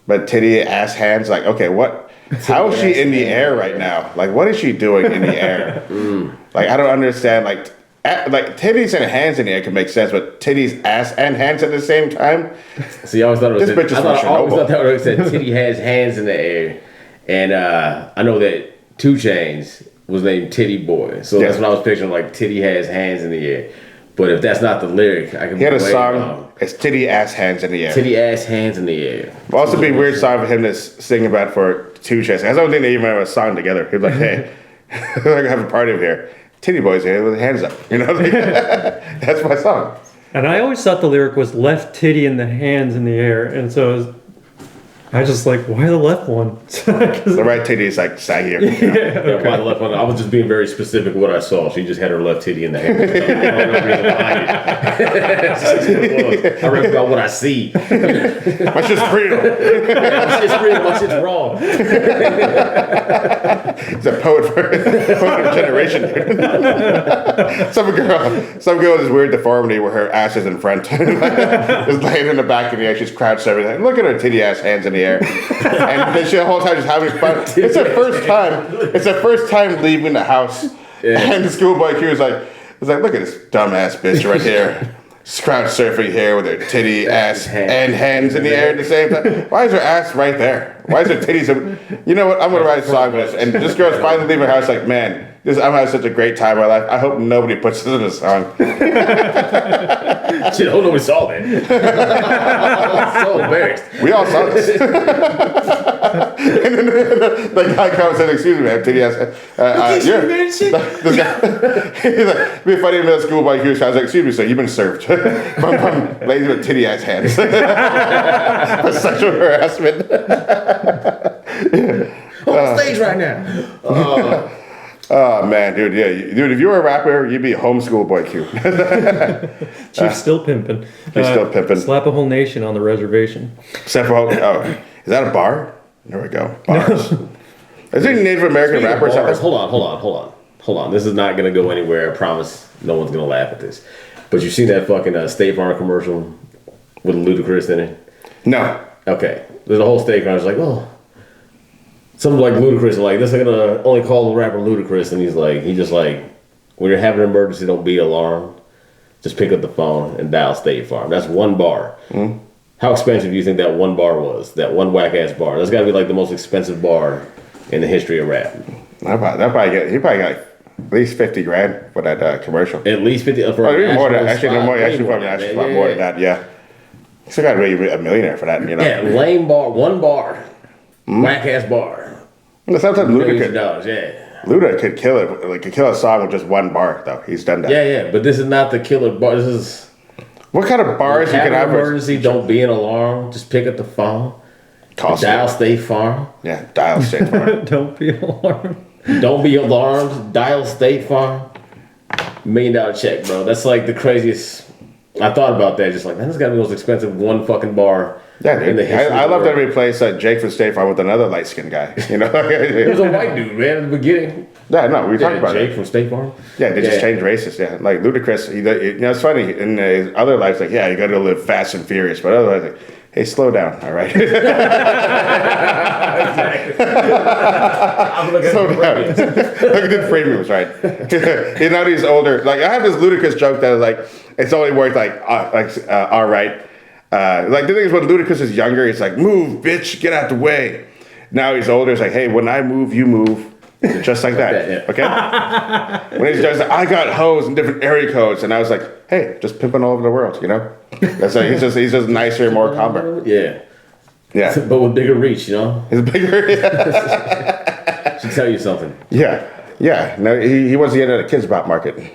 but titty ass hands. Like, okay, what? How is she in the air right now? Like, what is she doing in the air? Like, I don't understand. Like titties and hands in the air can make sense, but titties, ass, and hands at the same time. See, I always thought it was. This bitch is from I always Chernobyl. thought that it said Titty has hands in the air, and I know that 2 Chainz was named Titty Boy, so that's Yeah. what I was picturing. Like Titty has hands in the air, but if that's not the lyric, I can. He had a be way song. wrong. It's titty ass hands in the air. Titty ass hands in the air. It'd also be a weird song for him to sing about for 2 Chainz. I don't think they even have a song together. He'd be like, hey, we're gonna have a party over here. Titty boys here with their hands up. Like, that's my song. And I always thought the lyric was left titty in the hands in the air. And so I was just like, why the left one? The right titty is like saggier. Yeah, by the left one. I was just being very specific with what I saw. She just had her left titty in the hand. I don't know the reason behind it. That's just what it was. I read about what I see. My shit's real. My shit's real. My shit's raw. He's a poet for a generation. Some girl with this weird deformity where her ass is in front. Just laying in the back of the air. She's crouched everything. Look at her titty ass hands in the air. And then she the whole time just having fun. It's her first time leaving the house. Yeah. And the Schoolboy Q is like, look at this dumbass bitch right here. Crouch surfing here with her titty, ass, and hands in the air at the same time. Why is her ass right there? Why is her titties? You know what? I'm gonna write a song with this, and this girl's finally leaving her house. Like, man, I'm having such a great time in my life. I hope nobody puts this in a song. Shit, I hope nobody saw that. I'm so embarrassed. We all saw this. And then the guy comes in, excuse me, I have titty ass. This guy, he's like, it'd be funny in middle school by Hughes. I was like, excuse me, sir, you've been served from ladies with titty ass hands for sexual harassment. On stage right now. Oh man, dude, yeah, dude. If you were a rapper, you'd be homeschool boy Q. Chief's still pimping. He's still pimping. Slap a whole nation on the reservation. Except for is that a bar? There we go. Bars. Is there any Native American rappers out there? Hold on. This is not gonna go anywhere. I promise. No one's gonna laugh at this. But you seen that fucking State Farm commercial with Ludacris in it? No. Okay. There's a whole State Farm. It's like, oh. Something like Ludacris, like, this is gonna only call the rapper Ludacris, and he's just like, when you're having an emergency, don't be alarmed. Just pick up the phone and dial State Farm. That's one bar. Mm. How expensive do you think that one bar was? That one whack ass bar. That's got to be like the most expensive bar in the history of rap. He probably got like at least $50,000 for that commercial. At least 50. For even more than actually, more than that. Yeah. You still got to be a millionaire for that, you know. Yeah, lame bar, one bar, whack ass bar. Sometimes Luda could kill it. Like could kill a song with just one bar, though. He's done that. Yeah. But this is not the killer bar. This is. What kind of bars you can have? Emergency, don't be an alarm. Just pick up the phone. Dial State Farm. Yeah, dial State Farm. Don't be alarmed. Don't be alarmed. Dial State Farm. $1 million check, bro. That's like the craziest. I thought about that. Just like, man, this got to be the most expensive one fucking bar. Yeah, dude. I love that we replaced Jake from State Farm with another light skinned guy. You know, it was a white dude, man, in the beginning. Yeah, no, we talked about Jake from State Farm. Yeah, they just changed races. Yeah, like Ludacris. It's funny in his other life, like, yeah, you got to live fast and furious, but otherwise, like, hey, slow down, all right. Slow down. Look at the premiums, right? You know, these older, like I have this Ludacris joke that is like, it's only worth all right. Like the thing is, when Ludacris is younger, he's like, move, bitch, get out the way. Now he's older, it's like, hey, when I move, you move. Just like that. Okay? When he's just like, I got hoes in different area codes, and I was like, hey, just pimping all over the world, you know? That's like, he's just nicer, more calmer. Yeah. But with bigger reach, you know? He's bigger. Should tell you something. Yeah. No, he wants to get into the kids' pop market.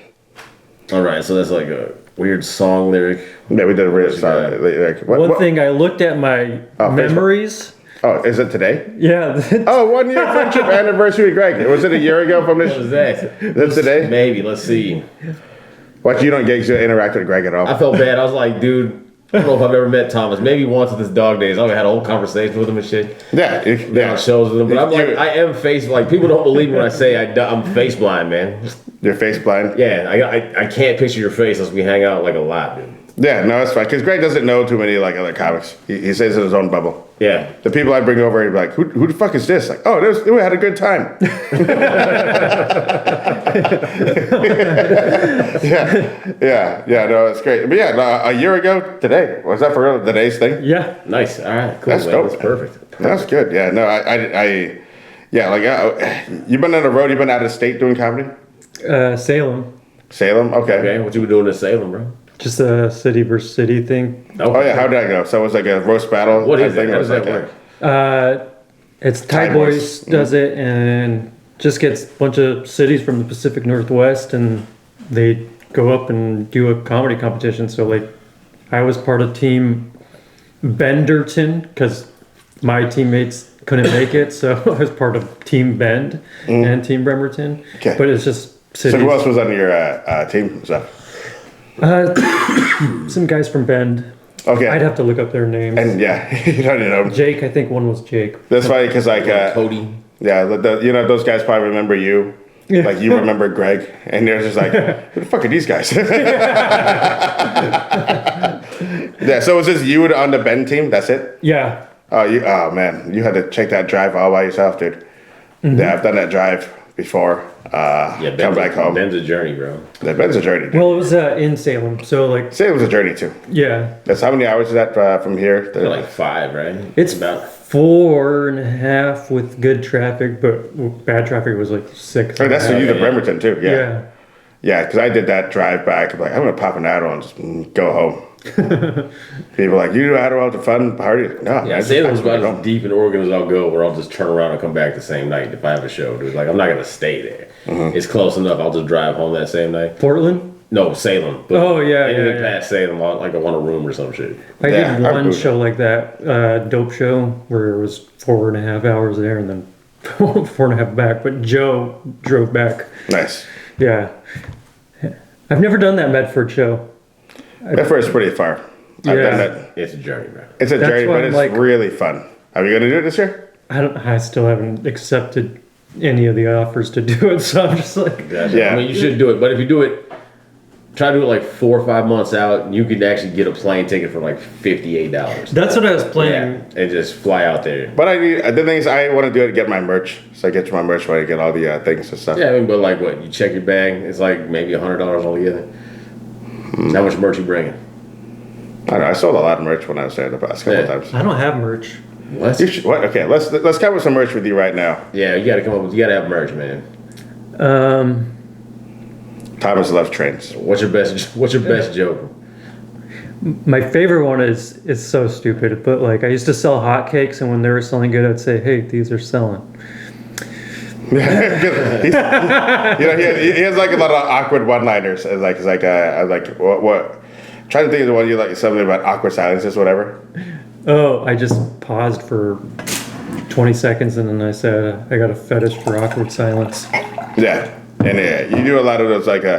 All right, so that's like a weird song lyric. Yeah, we did a weird song lyric. One thing, I looked at my memories. Facebook. Oh, is it today? Yeah. 1 year friendship anniversary with Greg. Was it a year ago from this? What was that? That's today? Maybe. Let's see. What, you don't get to interact with Greg at all? I felt bad. I was like, dude, I don't know if I've ever met Thomas. Maybe once at this dog days. I had a whole conversation with him and shit. Yeah. On shows with him. But I'm like, I am people don't believe me when I say I'm face blind, man. You're face blind? Yeah. I can't picture your face unless we hang out like a lot, dude. Yeah, no, it's fine. Because Greg doesn't know too many like other comics. He stays in his own bubble. Yeah. The people I bring over, he'd be like, who the fuck is this? Like, oh, we had a good time. Yeah, no, it's great. But yeah, a year ago today, was that for real? Today's thing? Yeah. Nice. All right, cool. That's dope. That's perfect. That's good. Yeah, no, you've been on the road, you've been out of state doing comedy? Salem. Salem? Okay. What you been doing in Salem, bro? Just a city versus city thing. Oh yeah, how did that go? So it was like a roast battle. What is it? How does that work? It's Tide Boys does it, and just gets a bunch of cities from the Pacific Northwest, and they go up and do a comedy competition. So like, I was part of Team Benderton because my teammates couldn't make it, so I was part of Team Bend and Team Bremerton. Okay. But it's just cities. So who else was on your team and stuff? Some guys from Bend. Okay. I'd have to look up their names. And yeah, you don't know. Jake, I think one was Jake. That's funny because like Cody. Yeah, those guys probably remember you. Yeah. Like you remember Greg, and they're just like, who the fuck are these guys? Yeah. So was this you on the Bend team? That's it? Yeah. Oh man, you had to take that drive all by yourself, dude. Mm-hmm. Yeah, I've done that drive before. Come back home. Ben's a journey, bro. Yeah, Ben's a journey. Dude. Well, it was in Salem, so like Salem's a journey too. Yeah. That's how many hours is that from here? Like 5, right? It's about 4.5 with good traffic, but bad traffic was like 6. Oh, that's for you to Yeah. Bremerton too. Yeah. Yeah. Yeah, because I did that drive back. I'm like, I'm gonna pop an Adderall and just go home. People are like, you do Adderall to fun party? No, Yeah, I I say it was just about go. as deep in Oregon as I'll go, where I'll just turn around and come back the same night if I have a show. Dude, like I'm not gonna stay there. It's close enough. I'll just drive home that same night. Portland? No, Salem. But Oh, yeah, anything yeah, yeah. past Salem, I want a room or some shit. I Yeah, did I one would- show like that, Dope Show, where it was 4.5 hours there and then 4.5 back. But Joe drove back. Nice. Yeah. I've never done that Medford show. Medford's pretty far. I've Yeah. done that. It's a journey, man. It's a That's journey, why but I'm it's like- really fun. Are we gonna do it this year? I still haven't accepted any of the offers to do it, so I'm just like, Yeah. I mean, you should do it, but if you do it, try to do it like 4 or 5 months out, and you could actually get a plane ticket for like $58. that's what I was Yeah, planning. and just fly out there. But the thing is, I want to do it to get my merch. So I get my merch when I get all the things and stuff. Yeah, I mean, but like what? You check your bag, it's like maybe $100 altogether. How much merch you bringing? I don't know. I sold a lot of merch when I was there the past couple Yeah. times. I don't have merch. What? You should, what? Okay, let's come with some merch with you right now. Yeah, you gotta come up with, you gotta have merch, man. Thomas loves trains. What's your best joke? My favorite one is so stupid, but like I used to sell hotcakes, and when they were selling good, I'd say, "Hey, these are selling." He has like a lot of awkward one-liners. It's like I was like what? Trying to think of the one you like something about awkward silences, whatever. Oh, I just paused for 20 seconds, and then I said, "I got a fetish for awkward silence." Yeah, and you do a lot of those like I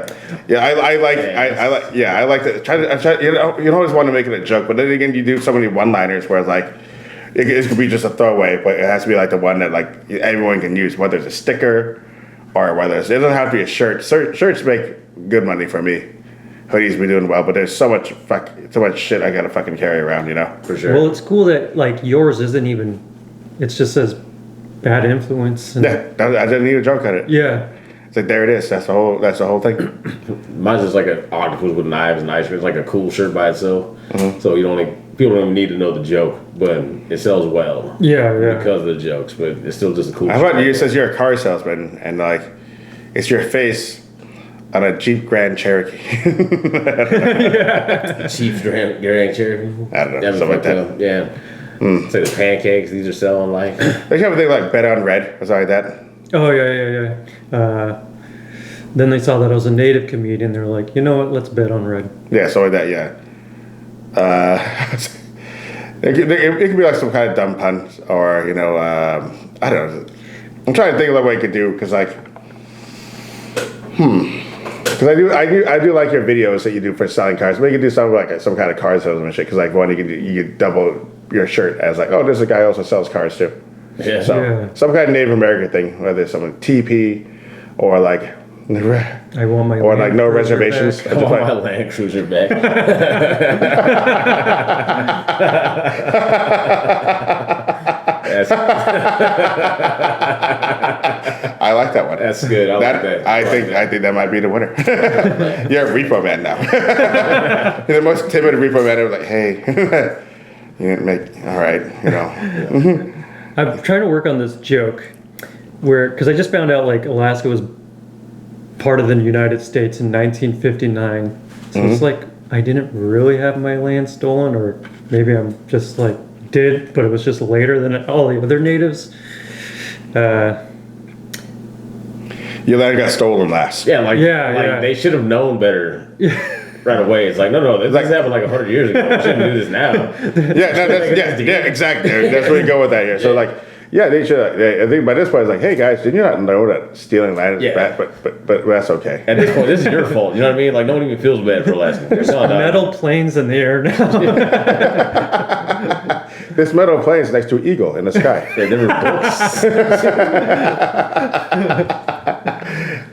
like to try to you always want to make it a joke, but then again you do so many one-liners where it's like it could be just a throwaway, but it has to be like the one that like everyone can use, whether it's a sticker or whether it doesn't have to be a shirt. Shirts make good money for me. Hoodies be doing well, but there's so much shit I gotta fucking carry around, you know. For sure. Well, it's cool that like yours isn't even. It just says bad influence. And, Yeah, I didn't need a joke on it. yeah. It's like there it is. That's the whole thing. Mine's just like an octopus with knives and ice cream. It's like a cool shirt by itself. Mm-hmm. So people don't even need to know the joke, but it sells well Yeah, yeah. because of the jokes. But it's still just a cool. How shirt. about you? It says you're a car salesman, and like it's your face on a Jeep Grand Cherokee. Chief Grand Cherokee. I don't know, That'd be something like fucked that. up. Yeah. It's like the pancakes these are selling like. They have a thing like Bet on Red or something like that. Oh yeah. Then they saw that I was a native comedian. They're like, you know what? Let's bet on red. Yeah, something like that. Yeah. It could be like some kind of dumb pun, or I don't know. I'm trying to think of what I could do because like, because I do like your videos that you do for selling cars. Maybe you could do something like some kind of car salesman shit. Because like one, you could double your shirt as like, oh, there's a guy who also sells cars too. Yeah. So Yeah. some kind of Native American thing, whether it's something TP or like, I want my or like Land no Cruiser reservations. back. I want my Land Cruiser back. That's, I like that one. that's good. I like that. I think that might be the winner. You're a repo man now. You're the most timid repo man. I was like, hey, you didn't make all right. I'm trying to work on this joke because I just found out like Alaska was part of the United States in 1959. So it's like I didn't really have my land stolen, or maybe I'm just like did, but it was just later than all the other natives. Your land got stolen last. Yeah, like Yeah. they should have known better right away. It's like, no, this happened like 100 years ago. We shouldn't do this now. Yeah, exactly. That's where we go with that here. So like, yeah, they should. I think by this point, it's like, hey guys, did you not know that stealing land is bad? But that's okay. At this point, this is your fault. You know what I mean? Like, no one even feels bad for Alaska. There's Metal planes in the air now. This metal plane is next to an eagle in the sky. Yeah, they were books.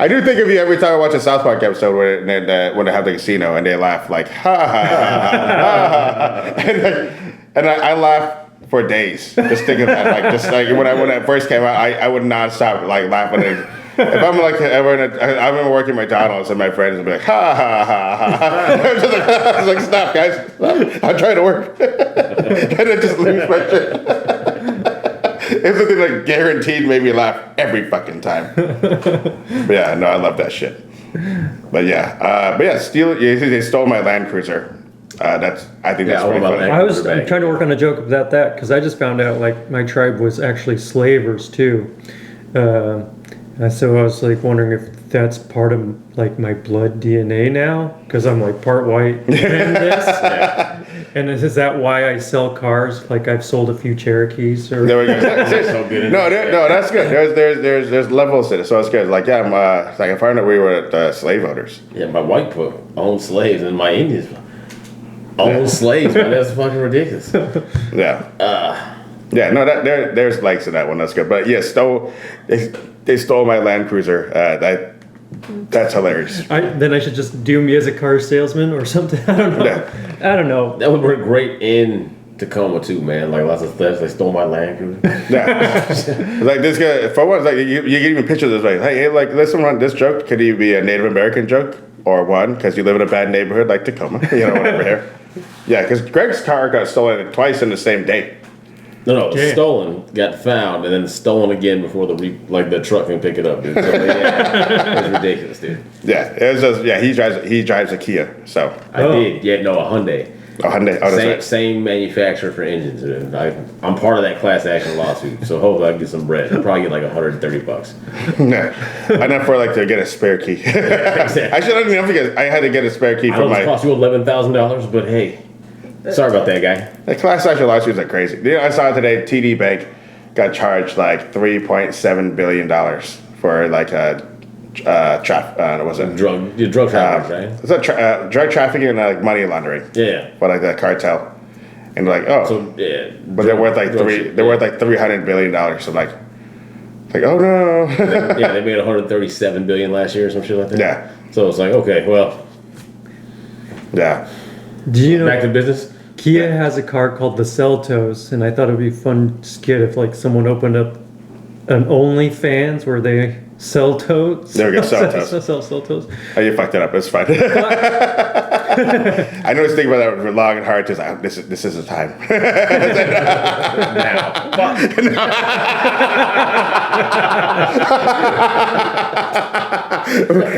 I do think of you every time I watch a South Park episode when they have the casino and they laugh like ha ha ha ha, ha. And I laugh for days just thinking of that. Like just like when it first came out, I would not stop like laughing. If I'm like I remember working at McDonald's and my friends would be like ha ha ha ha. I was like stop guys, I'm trying to work. And I just lose my shit. It's the thing that guaranteed made me laugh every fucking time. But yeah, no, I love that shit. But yeah, they stole my Land Cruiser. I think that's pretty funny. I'm trying to work on a joke about that because I just found out like my tribe was actually slavers too. And so I was like wondering if that's part of like my blood DNA now because I'm like part white and this. Yeah. And is that why I sell cars? Like I've sold a few Cherokees or. There we go. No, that's good. There's levels to it, so it's good. Like yeah, I found out we were slave owners. Yeah, my white people own slaves and my Indians own slaves. Man, that's fucking ridiculous. Yeah. Yeah, no, there's likes to that one. That's good. But yeah, they stole my Land Cruiser. That's hilarious. Then I should just do me as a car salesman or something. I don't know. Yeah. I don't know. That would work great in Tacoma too, man. Like lots of thefts. They stole my Land Cruiser. Yeah. Like this guy, for one, like you can even picture this way. Hey, like listen, run this joke. Could he be a Native American joke or one because you live in a bad neighborhood like Tacoma? Whatever here. Yeah, because Greg's car got stolen twice in the same day. No, stolen, got found, and then stolen again before the truck can pick it up, dude. So, yeah, it's ridiculous, dude. Yeah, it was just he drives a Kia, so I did. Yeah, no, a Hyundai. A Hyundai. Oh, that's right. Same manufacturer for engines. Dude. I'm part of that class action lawsuit, so hopefully I can get some bread. I'll probably get like $130. Yeah, enough for like to get a spare key. Exactly. I should have enough because I had to get a spare key I for know my. It cost you $11,000, but hey. Sorry about that, guy. The class action lawsuits are crazy. I saw today TD Bank got charged like $3.7 billion for like was it drug trafficking, right? It's drug trafficking and like money laundering. Yeah. For like that cartel, and like but they're worth like $300 billion. So like oh no. Yeah, they made $137 billion last year or some shit like that. Yeah. So it's like okay, well. Yeah. Do you know back to business? Kia has a car called the Seltos, and I thought it'd be fun skit if like someone opened up an OnlyFans where they sell totes. There we go, Seltos. sell totes. Oh, you fucked it up. It's fine. I know it's thinking about that for long and hard. Just this is the time.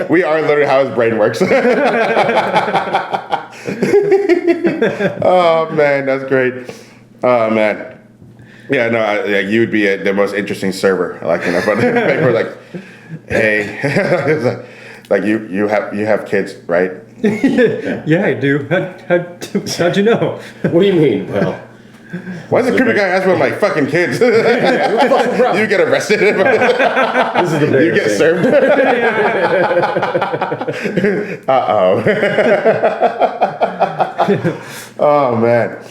We are literally how his brain works. Oh man, that's great. Oh man. Yeah, no, you would be the most interesting server. Like but paper, like, hey, like you have kids, right? Yeah, I do. How'd you know? What do you mean? Well, why does the creepy guy ask about my fucking kids? You get arrested. this is the you get served. Oh man.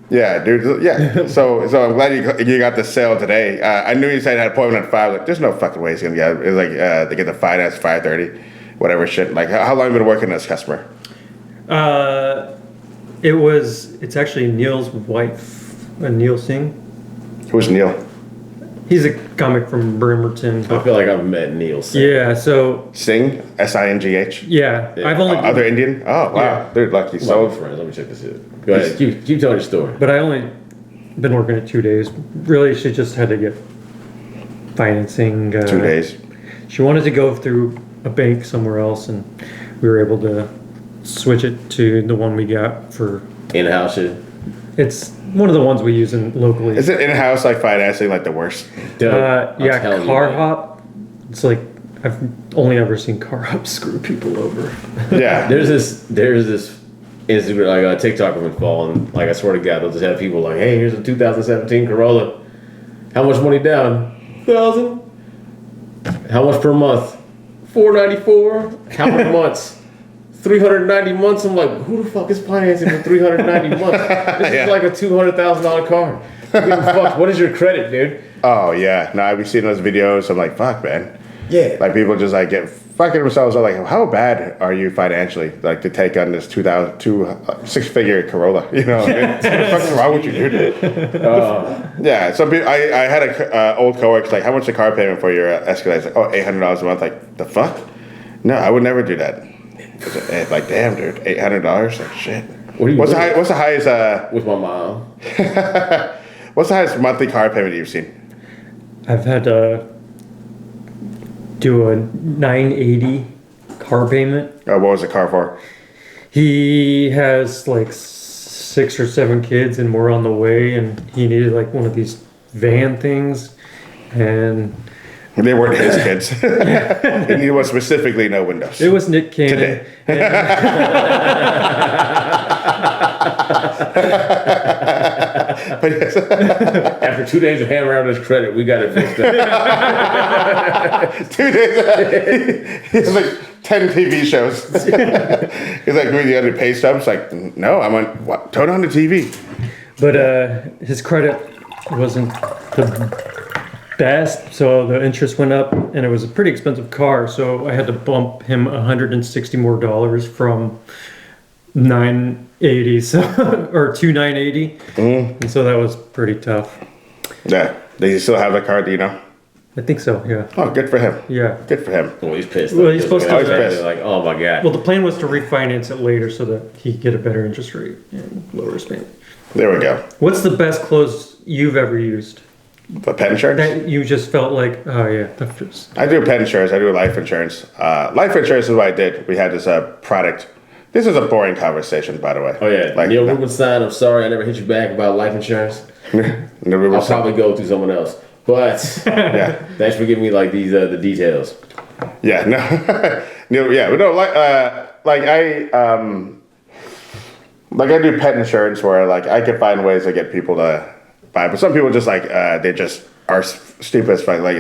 Yeah, dude. Yeah. So I'm glad you got the sale today. I knew you said you had an appointment at 5. Like, there's no fucking way he's gonna get it. It's like they get the finance 5:30, whatever shit. Like, how long have you been working as customer? It's actually Neil's wife, Neil Singh. Who's Neil? He's a comic from Bremerton. I feel like I've met Neil Singh. Yeah, so Singh, Singh. Yeah, I've only other Indian. Oh wow, Yeah. dude, lucky. So So friends, let me check this out. Go ahead, keep telling your story. But I only been working it 2 days. Really, she just had to get financing. 2 days. She wanted to go through a bank somewhere else, and we were able to switch it to the one we got for. In-house shit. It's one of the ones we use locally. Is it in-house like financing like the worst? Yeah, Car Hop. It's like I've only ever seen Car Hop screw people over. Yeah. There's this Instagram, like a TikTok I've been following. Like I swear to God, they'll just have people like, "Hey, here's a 2017 Corolla. How much money down? 1,000. How much per month? $494. How many months? 390 months." I'm like, who the fuck is financing for 390 months? This is like a $200,000 car. Fuck, what is your credit, dude? Oh yeah. No, I've been seeing those videos. I'm like, fuck, man. Yeah. Like people just like get fucking themselves. I'm like, how bad are you financially? Like to take on this 6-figure Corolla? You know, what's fucking wrong with you, dude? Yeah. Some people. I had a old coworker like, how much the car payment for your Escalade? Like, $800 a month. Like the fuck? No, I would never do that. Like damn, dude, $800. Like shit. What's the highest? With my mom. What's the highest monthly car payment you've seen? I've had to do a 980 car payment. What was the car for? He has like 6 or 7 kids, and we're on the way, and he needed like one of these van things, and They weren't his kids. And he was specifically no windows. it was Nick Cannon. Today. But yes. After 2 days of hammering out his credit, we got it fixed up. 2 days. He has like 10 TV shows. He's like, "Really, you have to pay stubs?" Like, no, I'm on. What? Turn on the TV. But his credit wasn't the best, so the interest went up, and it was a pretty expensive car, so I had to bump him $160 more from 980 or to 980, and so that was pretty tough. Yeah. Does he still have the car? Do you know? I think so, yeah. Oh, good for him. Yeah. Good for him. Well, he's pissed. Well, he's supposed to- Oh, he's pissed. Like, oh my god. Well, the plan was to refinance it later so that he could get a better interest rate and lower his payment. There we go. What's the best clothes you've ever used? The pet insurance? That you just felt like, oh yeah, that's just... I do pet insurance. I do life insurance. Life insurance is what I did. We had this product. This is a boring conversation, by the way. Oh yeah, Like, Neil Rubenstein. I'm sorry I never hit you back about life insurance. no, I'll probably go through someone else. But yeah, thanks for giving me like these the details. yeah, no, no, yeah, but no, like I do pet insurance where like I can find ways to get people to buy, but some people just like they just are stupid as fuck. Like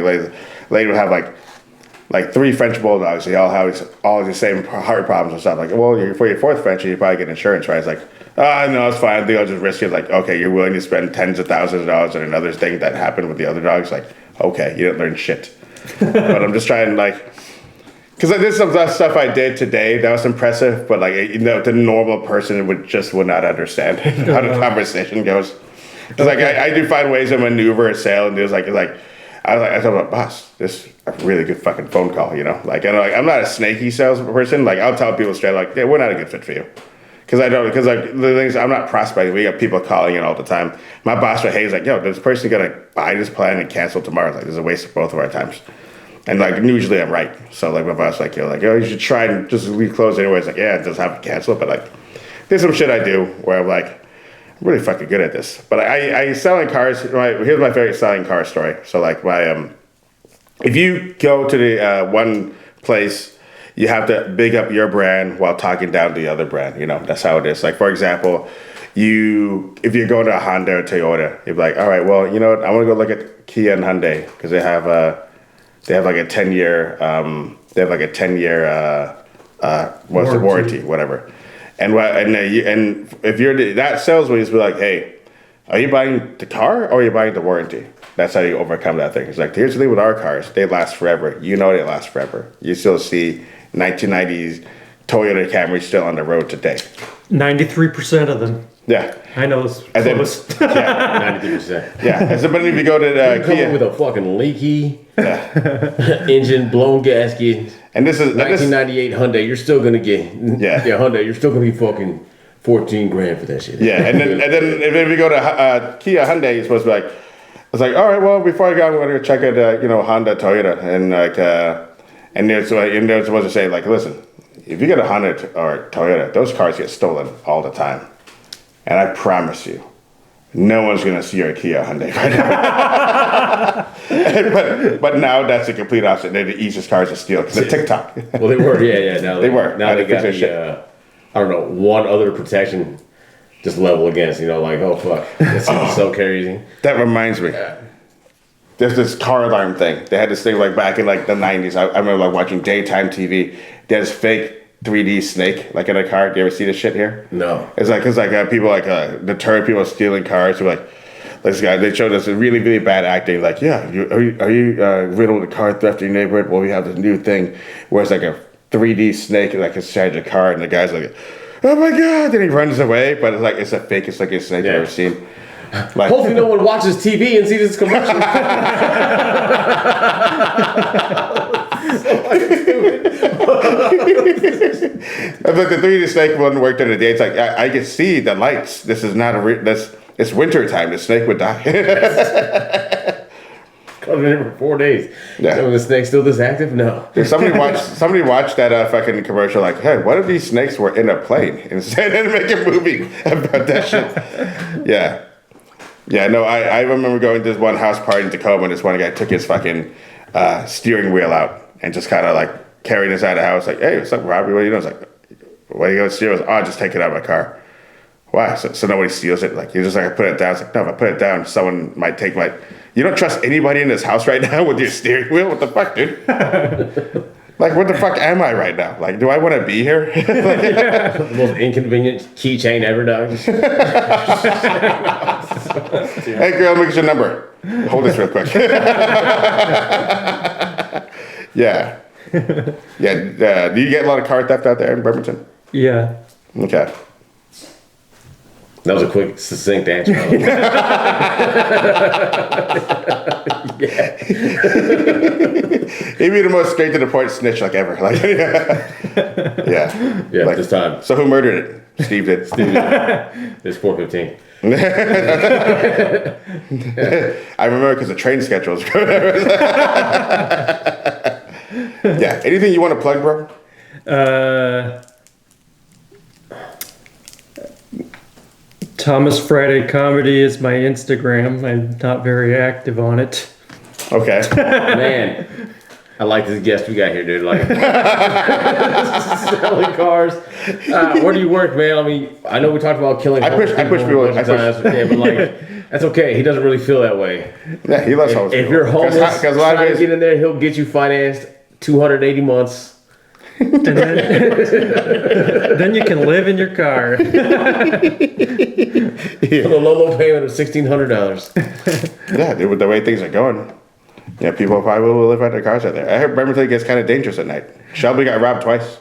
lady would have like 3 French bulldogs. They all have all the same heart problems and stuff. Like, well, for your 4th Frenchie, you probably get insurance, right? It's like, no, it's fine. I think I'll just risk it. Like, okay, you're willing to spend tens of thousands of dollars on another thing that happened with the other dogs. Like, okay, you didn't learn shit. But I'm just trying because I did some stuff I did today that was impressive, but like the normal person would not understand how the conversation goes. Because like I do find ways to maneuver a sale, and there's like I thought about, boss, this is a really good fucking phone call, you know? Like, and I'm not a snaky salesperson. Like, I'll tell people straight, like, yeah, we're not a good fit for you. Because like, the things, I'm not prospecting. We got people calling in all the time. My boss right here is like, yo, this person going to buy this plan and cancel tomorrow. Like, this is a waste of both of our times. And like, usually I'm right. So like, my boss like, you should try and just leave close anyways. Like, yeah, just have to cancel it. But like, there's some shit I do where I'm like, I'm really fucking good at this. But I selling cars. Here's my favorite selling car story. So like if you go to the one place, you have to big up your brand while talking down the other brand. You know, that's how it is. Like for example, if you're going to a Honda or Toyota, you're like, all right, well, you know what? I want to go look at Kia and Hyundai because they have like a 10-year warranty, whatever. And if you're that salesman, is be like, hey, are you buying the car or are you buying the warranty? That's how you overcome that thing. It's like, here's the thing with our cars. They last forever. You know they last forever. You still see 1990s Toyota Camry still on the road today. 93% of them. Yeah. I know it's And then, close. Yeah, 93%. yeah. And so, but if you go to Come Kia, up with a fucking leaky engine, blown gasket. and this is 1998 Hyundai, you're still gonna get Hyundai. You're still gonna be fucking 14 grand for that shit. yeah. And then if you go to Kia Hyundai, you're supposed to be like, it's like, all right, well, before I go, I'm going to check out Honda, Toyota, and like and they're supposed to say like, listen, if you get a Honda or Toyota, those cars get stolen all the time, and I promise you, no one's going to see your Kia Hyundai right now. but now that's the complete opposite. They're the easiest cars to steal because of TikTok. Well, they were, yeah. Now They were. Now they got the, I don't know, one other protection just level against, like, oh fuck, this is so crazy. That reminds me. There's this car alarm thing. They had this thing like back in like the 90s. I remember like watching daytime TV. There's fake 3D snake like in a car. Do you ever see this shit here? No. It's like because people like deter people stealing cars. Who like this guy. They showed us a really really bad acting. Like are you riddled with car theft in your neighborhood? Well, we have this new thing where it's like a 3D snake like inside your car, and the guy's like, oh my god! Then he runs away, but it's a fake. It's like a snake I've ever seen. Like, hopefully no one watches TV and sees this commercial. But the 3D snake wouldn't work during the day. It's like I can see the lights. This is not it's winter time. The snake would die. I've been here for 4 days. Yeah. So the snake's still this active? No. If somebody watched that fucking commercial like, hey, what if these snakes were in a plane instead and make a movie about that shit? Yeah. Yeah, no, I remember going to this one house party in Tacoma and this one guy took his fucking steering wheel out and just kind of like carried it inside the house like, hey, what's up, Robbie? What are you doing? It's like, what are you going to steer? I was, oh, just take it out of my car. Why? So nobody steals it? Like, you're just like, I put it down. It's like, no, if I put it down, someone might take my... You don't trust anybody in this house right now with your steering wheel? What the fuck, dude? Like, what the fuck am I right now? Like, do I want to be here? The most inconvenient keychain ever, dog. Hey, girl, make your number. Hold this real quick. Yeah. Yeah. Do you get a lot of car theft out there in Bremerton? Yeah. Okay. That was a quick, succinct answer. He'd be the most straight to the point snitch like ever. Like, yeah. Yeah, Like, this time. So who murdered it? Steve did. It's 4:15. I remember because the train schedules. Yeah. Anything you want to plug, bro? Thomas Friday Comedy is my Instagram. I'm not very active on it. Okay. Man, I like this guest we got here, dude. Like, selling cars. Where do you work, man? I mean, I know we talked about killing. I push people. a bunch of times, yeah, but like, that's okay. He doesn't really feel that way. Yeah, he loves homeless If people. you're homeless, because a lot of trying to it get in there, he'll get you financed 280 months. And then you can live in your car. For the low payment of $1,600. yeah, dude, with the way things are going, yeah, people probably will live out their cars out there. I heard Bremerton gets kind of dangerous at night. Shelby got robbed twice.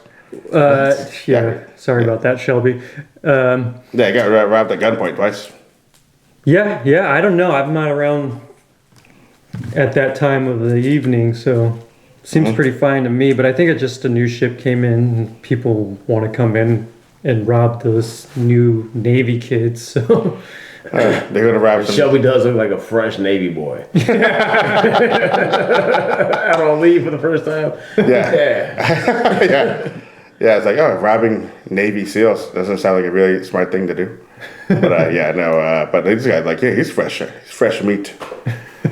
Yeah. Sorry about that, Shelby. Yeah, he got robbed at gunpoint twice. Yeah. I don't know. I'm not around at that time of the evening, so seems pretty fine to me. But I think it's just a new ship came in, and people want to come in and rob those new Navy kids. So They're gonna rob some. Shelby does look like a fresh Navy boy. Out on leave for the first time. Yeah. Yeah. Yeah. Yeah, it's like, oh, robbing Navy SEALs doesn't sound like a really smart thing to do. But yeah, no, but this guy, like, yeah, he's fresh. He's fresh meat.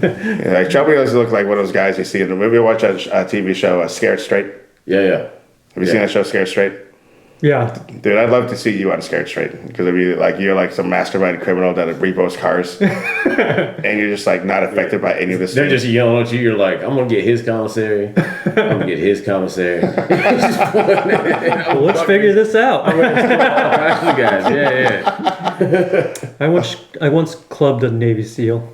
Yeah, like, Shelby doesn't look like one of those guys you see in the movie. Watch a TV show, Scared Straight. Yeah. Have you seen that show, Scared Straight? yeah. Dude, I'd love to see you on Scared Straight because it'd be like you're like some mastermind criminal that repos cars, and you're just like not affected by any of this. They're just yelling at you. You're like, I'm gonna get his commissary. I'm gonna get his commissary. Well, let's figure this out. I'm gonna steal all the guys. Yeah. I once clubbed a Navy SEAL.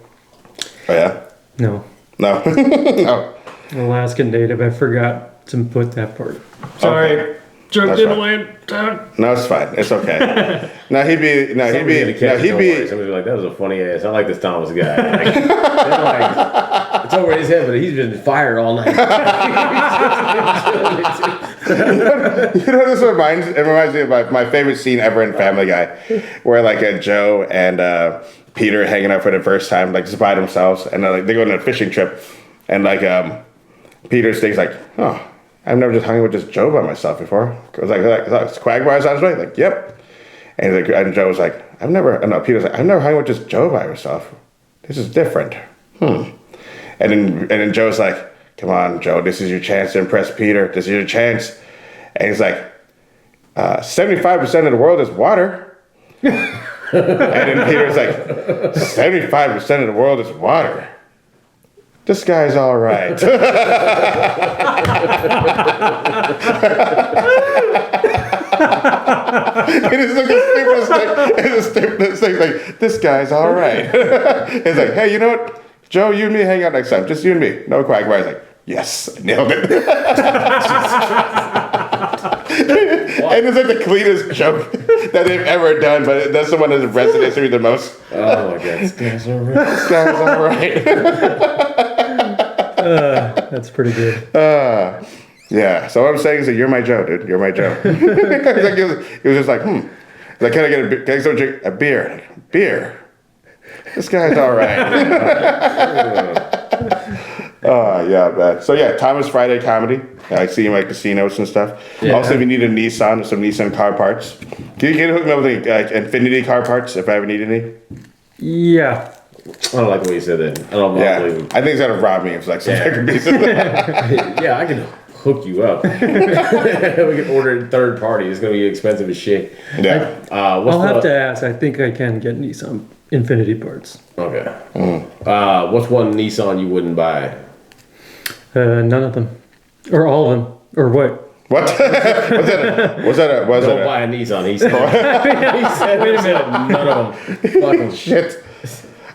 Oh yeah, No, no, no. Alaskan Native. I forgot to put that part. Sorry, jumped That's in fine. way. No, it's fine. It's okay. No, he'd be. Somebody be like, that was a funny ass. I like this Thomas guy. Like, they're like, it's over his head, but he's been fired all night. You know, this reminds me of my favorite scene ever in Family Guy, where like Joe and Peter hanging out for the first time, like just by themselves, and like they go on a fishing trip, and like Peter thinks like, oh, I've never just hung with just Joe by myself before. I was like Quagmire's on his way, like yep, and Joe was like, Peter's like, I've never hung with just Joe by herself. This is different. And then Joe's like, come on, Joe, this is your chance to impress Peter. This is your chance. And he's like, 75% of the world is water. And then Peter's like, 75% of the world is water. This guy's all right. It is like the stupidest thing. It's the stupidest thing. Like, this guy's all right. It's like, hey, you know what? Joe, you and me hang out next time. Just you and me. No Quagmire's like, yes, I nailed it. And it's like the cleanest joke that they've ever done, but that's the one that resonates with me the most. Oh my god, this guy's all right. This guy's all right. That's pretty good. Yeah, so what I'm saying is that you're my Joe, dude. You're my Joe. Like, he was just like, Like, can I get a beer? Like, beer? This guy's all right. Yeah, man. So yeah, Thomas Friday Comedy. I see him at casinos and stuff. Yeah. Also, if you need a Nissan, some Nissan car parts, can you hook me up with Infinity car parts if I ever need any? Yeah. I don't like the way you said that. I don't Yeah, believe him. I think he's gonna rob me of like some second pieces. Yeah, I can hook you up. We can order it third party. It's gonna be expensive as shit. Yeah. I'll have to ask. I think I can get Nissan Infinity parts. Okay. What's one Nissan you wouldn't buy? None of them. Or all of them. Or what? What? Was that Don't buy a Nissan. He said. He said. Wait a minute. None of them. Fucking shit. shit?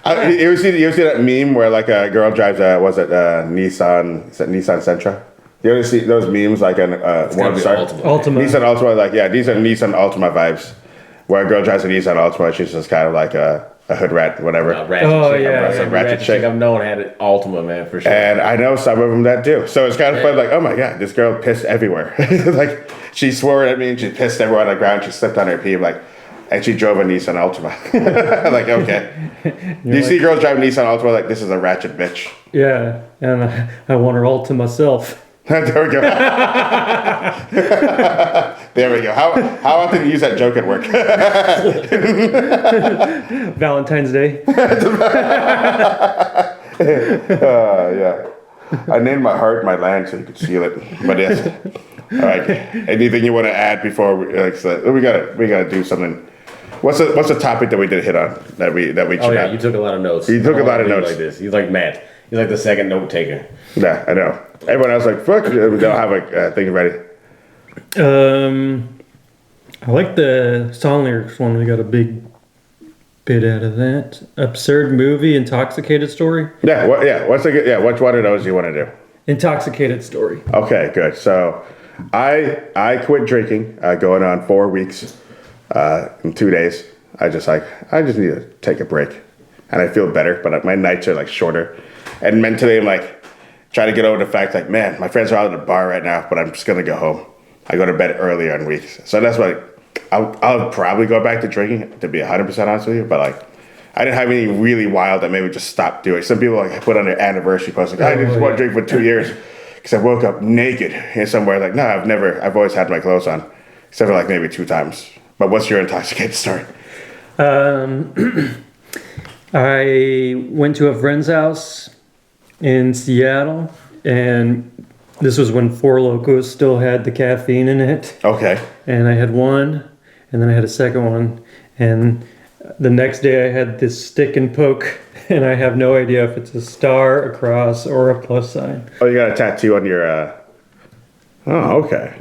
You ever see that meme where like a girl drives Nissan Sentra? You ever see those memes like on one star? Altima. Nissan Altima, like yeah, these are Nissan Altima vibes, where a girl drives a Nissan Altima, she's just kind of like a hood rat, whatever. Ratchet Oh, chick. yeah, Some yeah. ratchet chick I've known had an Altima, man, for sure. And I know some of them that do. So it's kind of fun, like, oh my god, this girl pissed everywhere. Like she swore at me and she pissed everywhere on the ground. She slipped on her pee, like, and she drove a Nissan Altima. Like, okay. You see girls driving Nissan Altima, like, this is a ratchet bitch. Yeah. And I want her all to myself. There we go. There we go. How often do you use that joke at work? Valentine's Day. Yeah. I named my heart my land so you could seal it. But yes. All right. Anything you want to add before we gotta do something? What's the topic that we did hit on that we Oh yeah, you took a lot of notes. You took a lot of notes. Like this. He's like Matt. He's like the second note taker. Yeah, I know. Everyone else like fuck. They don't have a thing ready. I like the song lyrics one. We got a big bit out of that. Absurd movie, intoxicated story. Yeah. Which one of those do you want to do? Intoxicated story. Okay, good. So, I quit drinking, going on 4 weeks, in 2 days. I just need to take a break, and I feel better. But my nights are like shorter, and mentally I'm like trying to get over the fact like, man, my friends are out at the bar right now, but I'm just gonna go home. I go to bed earlier on weeks, so that's why I'll probably go back to drinking, to be 100% honest with you. But like, I didn't have anything really wild that made me just stop doing it. Some people like put on their anniversary post like, I just want to drink for 2 years because I woke up naked in somewhere. Like, no, I've always had my clothes on, except for like maybe 2 times. But what's your intoxicated story? I went to a friend's house in Seattle, and this was when Four Locos still had the caffeine in it. Okay. And I had one, and then I had a second one, and the next day I had this stick and poke, and I have no idea if it's a star, a cross, or a plus sign. Oh, you got a tattoo on your. Oh, okay.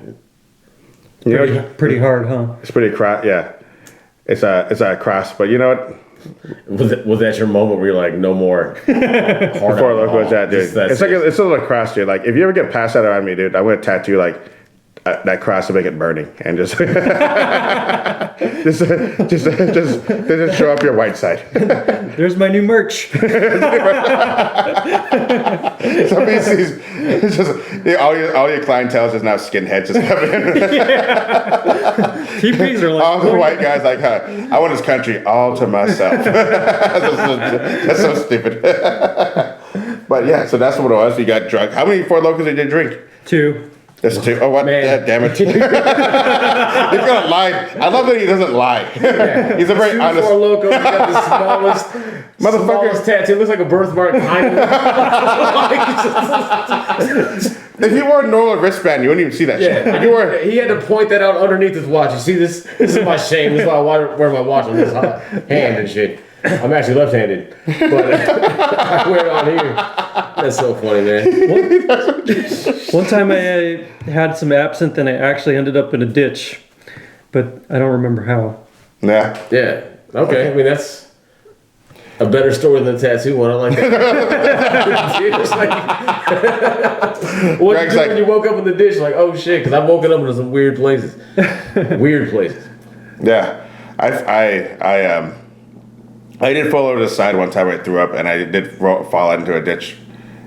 You know, Pretty hard, huh? it's pretty cross. Yeah, it's a cross. But you know what? Was that your moment where you're like, no more? Before Locos, that dude. Just that It's like serious. it's a little cross, dude. Like if you ever get past that around me, dude, I'm gonna tattoo like that cross to make it burning and just just show up your white side. There's my new merch. Somebody sees it's just all your clientele is just now skinheads just coming in. TPs are like All the white guys like, huh, I want this country all to myself. That's so stupid. But yeah, so that's what it was. You got drunk. How many Four Locos did you drink? 2. There's 2. Oh, what? Man. Yeah, damn it. He's gonna lie. I love that he doesn't lie. He's a very honest. Four Loko, you got the smallest, Motherfucker. smallest tattoo. It looks like a birthmark behind If you wore a normal wristband, you wouldn't even see that shit. If you wore, He had to point that out underneath his watch. You see this? This is my shame. This is why I wear my watch on this hand and shit. I'm actually left-handed, but I wear it on here. That's so funny, man. One time I had some absinthe and I actually ended up in a ditch, but I don't remember how. yeah. Yeah. Okay. I mean, that's a better story than the tattoo one. I like that. It's like, what Greg's you do like- when you woke up in the ditch? Like, oh shit, because I've woken up in some weird places. Weird places. Yeah. I did fall over the side one time. I threw up and I did fall into a ditch,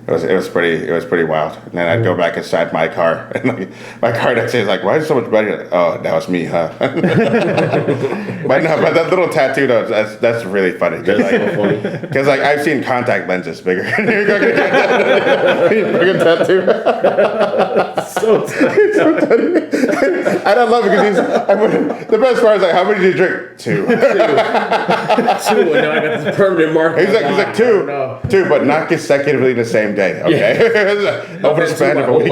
It was pretty wild. And then I'd go back inside my car, and like my car next day is like, why is it so much better? Like, oh, that was me, huh? But that little tattoo though, that's really funny. Because like I've seen contact lenses bigger. You're gonna get a tattoo. So And I love it because the best part is like, how many did you drink? 2. 2, and now I got this permanent mark. He's like 2, but not consecutively the same day. Okay, over the span of a week.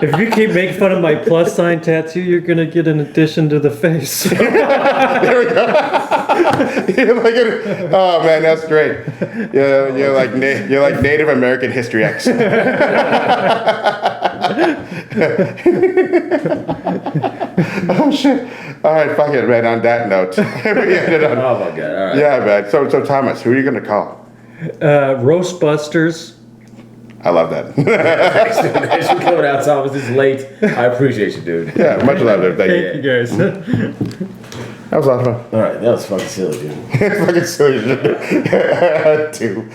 If you keep making fun of my plus sign tattoo, you're gonna get an addition to the face. There we go. Oh man, that's great. You're like Native American History X. Oh shit! All right, fuck it, man. On that note, we ended on. Oh my god! All right. Yeah, man. So Thomas, who are you gonna call? Roastbusters. I love that. Thanks, dude. Thanks for coming out, Thomas. This is late. I appreciate you, dude. Yeah, much love, dude. Thank you. Thank you guys. That was a lot of fun. All right, that was fucking silly, dude. Fucking silly. 2.